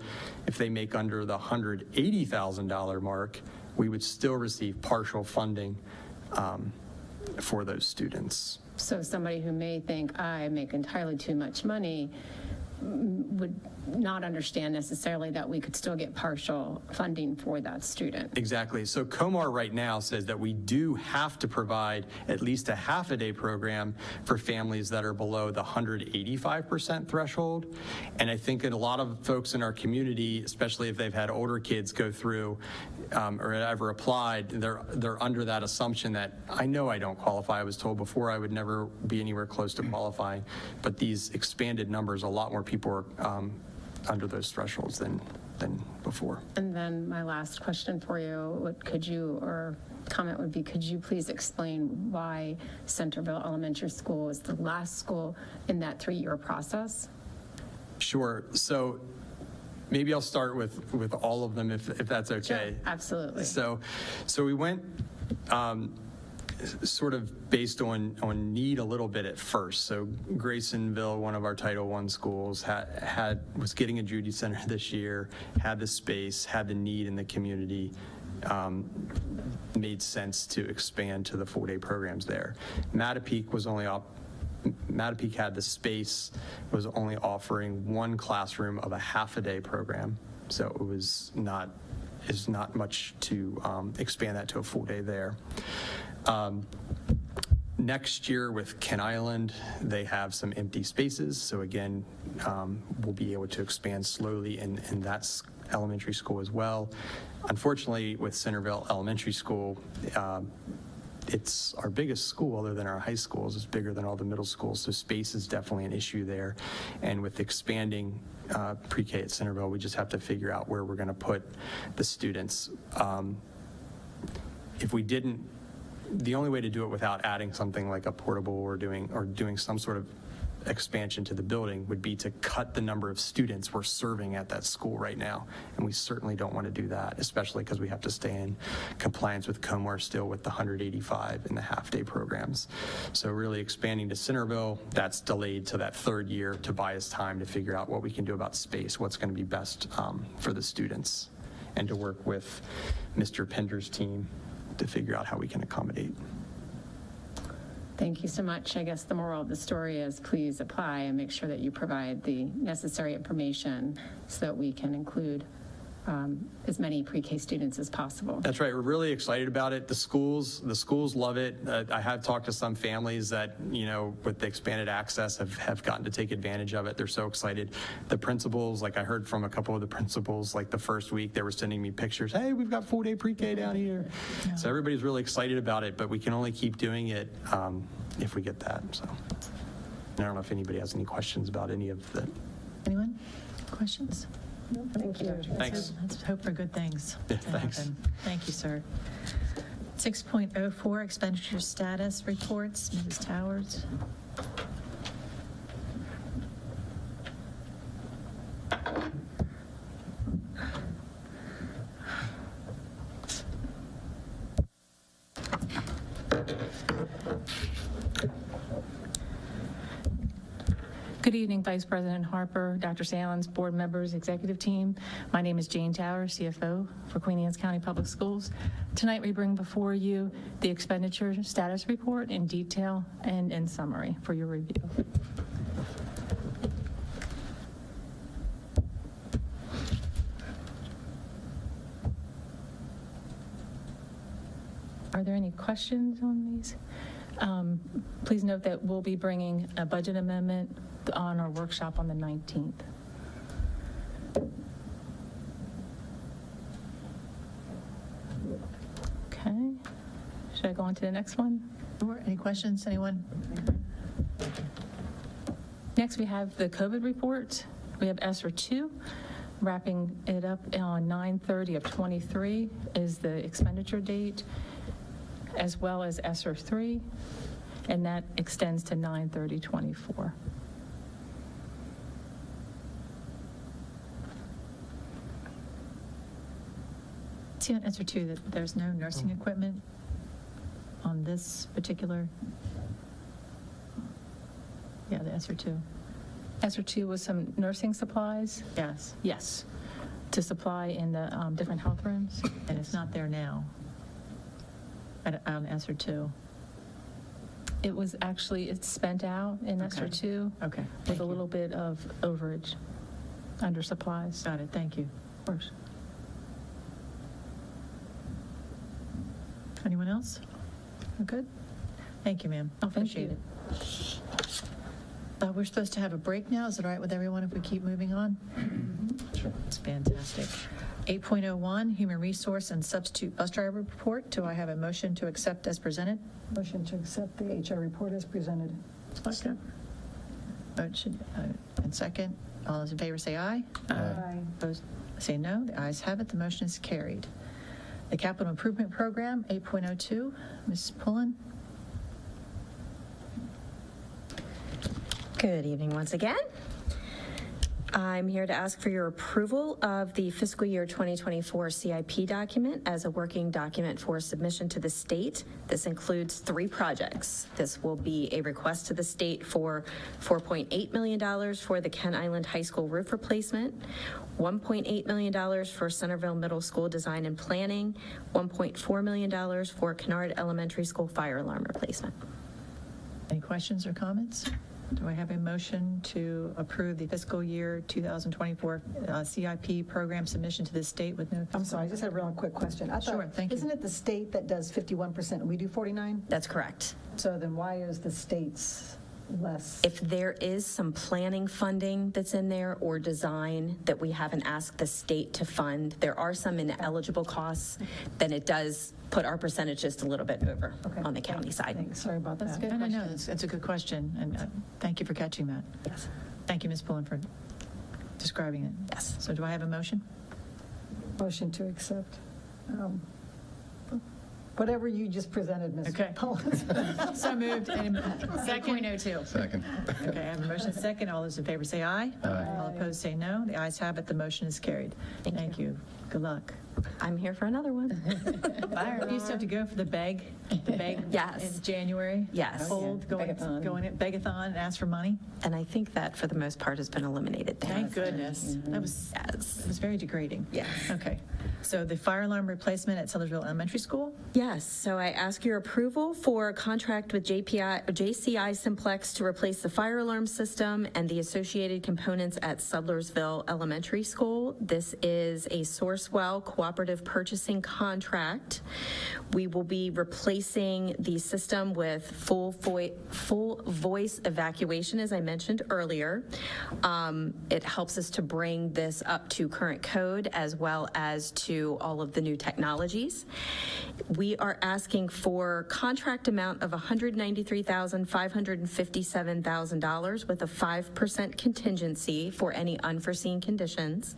if they make under the $180,000 mark, we would still receive partial funding for those students. So somebody who may think, I make entirely too much money, would not understand necessarily that we could still get partial funding for that student. Exactly. So COMAR right now says that we do have to provide at least a half-a-day program for families that are below the 185% threshold. And I think that a lot of folks in our community, especially if they've had older kids go through or ever applied, they're under that assumption that I know I don't qualify. I was told before I would never be anywhere close to qualifying. But these expanded numbers, a lot more people are under those thresholds than before. And then my last question for you, comment would be, could you please explain why Centerville Elementary School is the last school in that 3-year process? Sure. So maybe I'll start with all of them if that's okay. Sure, absolutely. So we went sort of based on need a little bit at first. So Graysonville, one of our Title I schools, was getting a Judy Center this year, had the space, had the need in the community, made sense to expand to the 4-day programs there. Mattapique had the space, was only offering 1 classroom of a half-a-day program, so it was not much to expand that to a full day there. Next year with Ken Island, they have some empty spaces. So again, we'll be able to expand slowly in that elementary school as well. Unfortunately, with Centerville Elementary School, it's our biggest school other than our high schools. It's bigger than all the middle schools. So space is definitely an issue there. And with expanding pre-K at Centerville, we just have to figure out where we're going to put the students. If we didn't, the only way to do it without adding something like a portable or doing some sort of expansion to the building would be to cut the number of students we're serving at that school right now. And we certainly don't want to do that, especially because we have to stay in compliance with COMAR still with the 185 in the half-day programs. So really expanding to Centerville, that's delayed to that 3rd year to buy us time to figure out what we can do about space, what's going to be best for the students, and to work with Mr. Pender's team to figure out how we can accommodate. Thank you so much. I guess the moral of the story is please apply and make sure that you provide the necessary information so that we can include as many pre-K students as possible. That's right. We're really excited about it. The schools love it. I have talked to some families that, with the expanded access have gotten to take advantage of it. They're so excited. The principals, like I heard from a couple of the principals, like the first week, they were sending me pictures. Hey, we've got 4-day pre-K down here. Yeah. So everybody's really excited about it, but we can only keep doing it if we get that. So I don't know if anybody has any questions about any of that. Anyone? Questions? No, thank you. Thanks. Let's hope for good things. Yeah, thanks. Happen. Thank you, sir. 6.04, expenditure status reports. Mrs. Towers. Good evening, Vice President Harper, Dr. Salins, board members, executive team. My name is Jane Towers, CFO for Queen Anne's County Public Schools. Tonight we bring before you the expenditure status report in detail and in summary for your review. Are there any questions on these? Please note that we'll be bringing a budget amendment on our workshop on the 19th. Okay. Should I go on to the next one? Any questions, anyone? Next, we have the COVID report. We have ESER 2. Wrapping it up on 9/30 of '23 is the expenditure date, as well as ESSER 3, and that extends to 9/30/24. See on ESSER 2 that there's no nursing equipment on this particular, yeah, the ESSER 2. ESSER 2 was some nursing supplies? Yes, Yes, to supply in the different health rooms. and it's not there now on ESSER 2. It was actually, it's spent out in ESSER Okay. 2 Okay, with thank a you. little bit of overage under supplies. Got it, thank you. Of course. Anyone else? We're good? Thank you, ma'am. Oh, thank Appreciate you. it. We're supposed to have a break now. Is it all right with everyone if we keep moving on? Sure. It's fantastic. 8.01, Human Resource and Substitute Bus Driver Report. Do I have a motion to accept as presented? Motion to accept the HR report as presented. Second. Motion, and second. All those in favor say aye. Aye. Opposed, say no. The ayes have it. The motion is carried. The Capital Improvement Program, 8.02, Ms. Pullen. Good evening once again. I'm here to ask for your approval of the fiscal year 2024 CIP document as a working document for submission to the state. This includes 3 projects. This will be a request to the state for $4.8 million for the Kent Island High School roof replacement, $1.8 million for Centerville Middle School design and planning, $1.4 million for Kennard Elementary School fire alarm replacement. Any questions or comments? Do I have a motion to approve the fiscal year 2024 CIP program submission to the state with no? I'm sorry, I just had a real quick question. I thought, Sure, thank you. Isn't it the state that does 51% and we do 49? That's correct. So then why is the state's less? If there is some planning funding that's in there or design that we haven't asked the state to fund, there are some ineligible costs, then it does put our percentage just a little bit over on the county side. Thanks, sorry about that. No, that's a good question, and thank you for catching that. Yes. Thank you, Ms. Pullen, for describing it. Yes. So do I have a motion? Motion to accept. Whatever you just presented, Ms. Okay. Pullen. So moved. And second? 8.02. Second. Okay, I have a motion second. All those in favor say aye. Aye. All opposed say no. The ayes have it. The motion is carried. Thank you. Good luck. I'm here for another one. You still have to go for the beg Yes. in January? Yes. Hold, go in, begathon and ask for money? And I think that for the most part has been eliminated there. Thank goodness. That was very degrading. Yes. Okay. So the fire alarm replacement at Sellersville Elementary School? Yes, so I ask your approval for a contract with JCI Simplex to replace the fire alarm system and the associated components at Sellersville Elementary School. This is a Sourcewell cooperative purchasing contract. We will be replacing the system with full voice evacuation, as I mentioned earlier. It helps us to bring this up to current code as well as to all of the new technologies. We are asking for contract amount of $193,557,000 with a 5% contingency for any unforeseen conditions.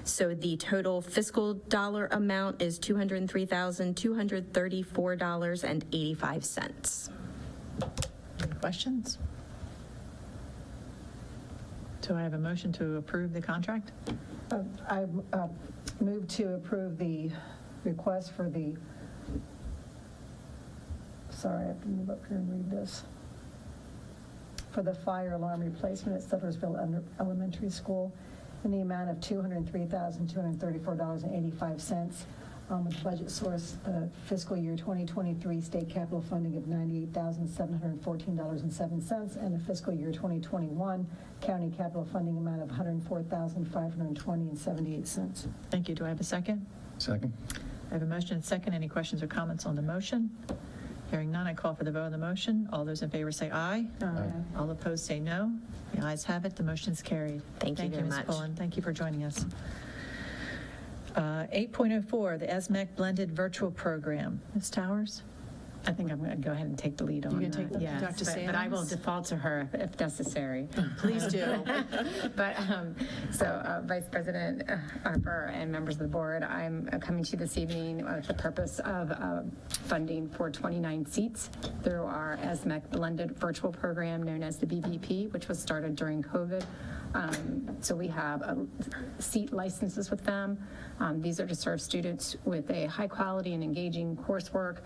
So the total fiscal dollar amount is $203,234.85. Any questions? Do I have a motion to approve the contract? I move to approve the request for the, sorry, I have to move up here and read this. For the fire alarm replacement at Settlersville Elementary School in the amount of $203,234.85. With budget source, fiscal year 2023 state capital funding of $98,714.07 and the fiscal year 2021 county capital funding amount of $104,520.78. Thank you. Do I have a second? Second. I have a motion and second. Any questions or comments on the motion? Hearing none, I call for the vote on the motion. All those in favor say aye. Aye. All opposed say no. The ayes have it. The motion is carried. Thank you very Ms. much. Pullen. Thank you for joining us. 8.04, the ESMEC Blended Virtual Program. Ms. Towers? I think I'm going to go ahead and take the lead on gonna that. take the- Yes, Dr. but I will Salins? default to her if necessary. Please do. But, Vice President Harper and members of the board, I'm coming to you this evening with the purpose of funding for 29 seats through our ESMEC blended virtual program known as the BVP, which was started during COVID. So we have seat licenses with them. These are to serve students with a high quality and engaging coursework.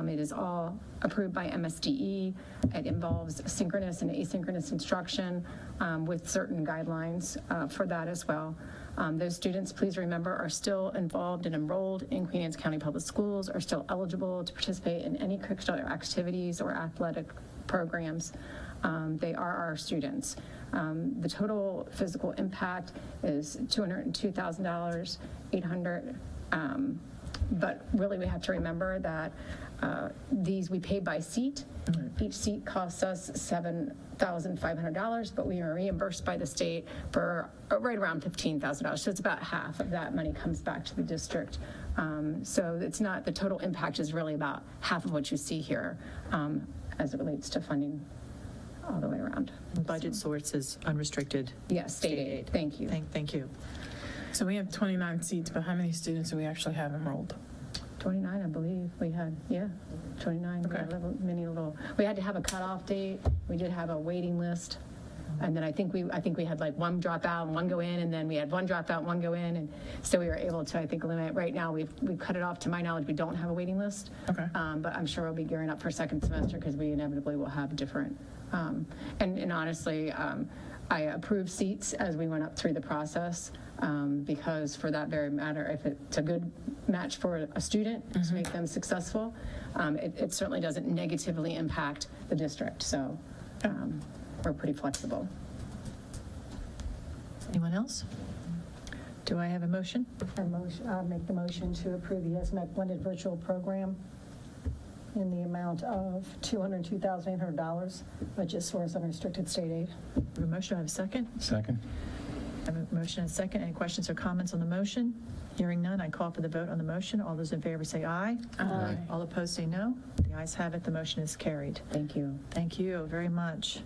It is all approved by MSDE. It involves synchronous and asynchronous instruction with certain guidelines for that as well. Those students, please remember, are still involved and enrolled in Queen Anne's County Public Schools, are still eligible to participate in any curricular activities or athletic programs. They are our students. The total physical impact is $202,000, $800. But really, we have to remember that these we pay by seat. Each seat costs us $7,500, but we are reimbursed by the state for right around $15,000. So it's about half of that money comes back to the district. So it's not, the total impact is really about half of what you see here as it relates to funding all the way around. Budget source is unrestricted. Yes, state aid. Thank you. Thank you. So we have 29 seats, but how many students do we actually have enrolled? 29, I believe. We had, 29. Okay. We had to have a cutoff date. We did have a waiting list. And then I think we had like one drop out and one go in, and then we had one drop out and one go in. And so we were able to, I think, eliminate. Right now, we've cut it off. To my knowledge, we don't have a waiting list. Okay. But I'm sure we'll be gearing up for second semester because we inevitably will have different. And honestly, I approved seats as we went up through the process because for that very matter, if it's a good match for a student to make them successful, it certainly doesn't negatively impact the district. So we're pretty flexible. Anyone else? Do I have a motion? I'll make the motion to approve the ESMEC blended virtual program in the amount of $202,800, budget source unrestricted state aid. We have a motion, I have a second. Second. I have a motion and a second. Any questions or comments on the motion? Hearing none, I call for the vote on the motion. All those in favor say aye. Aye. All opposed say no. The ayes have it, the motion is carried. Thank you. Thank you very much.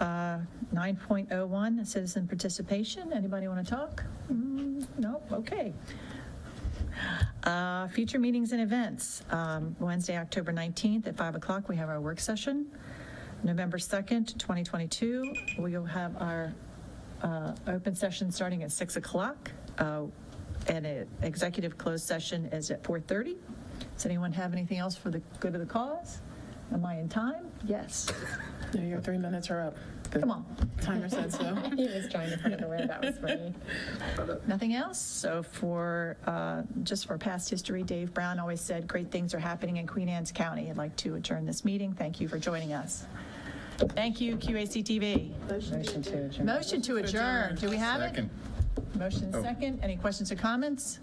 9.01, citizen participation. Anybody want to talk? No? Okay. Future meetings and events. Wednesday, October 19th at 5 o'clock, we have our work session. November 2nd, 2022, we will have our open session starting at 6 o'clock. And an executive closed session is at 4:30. Does anyone have anything else for the good of the cause? Am I in time? Yes. Yeah, your 3 minutes are up. The Come on. timer said so. He was trying to put it away. That was funny. Nothing else? So just for past history, Dave Brown always said great things are happening in Queen Anne's County. I'd like to adjourn this meeting. Thank you for joining us. Thank you, QAC-TV. Motion to adjourn. Motion to adjourn. Do we have it? Second. Motion second. Any questions or comments?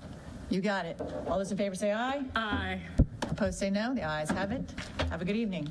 You got it. All those in favor say aye. Aye. Opposed say no. The ayes have it. Have a good evening.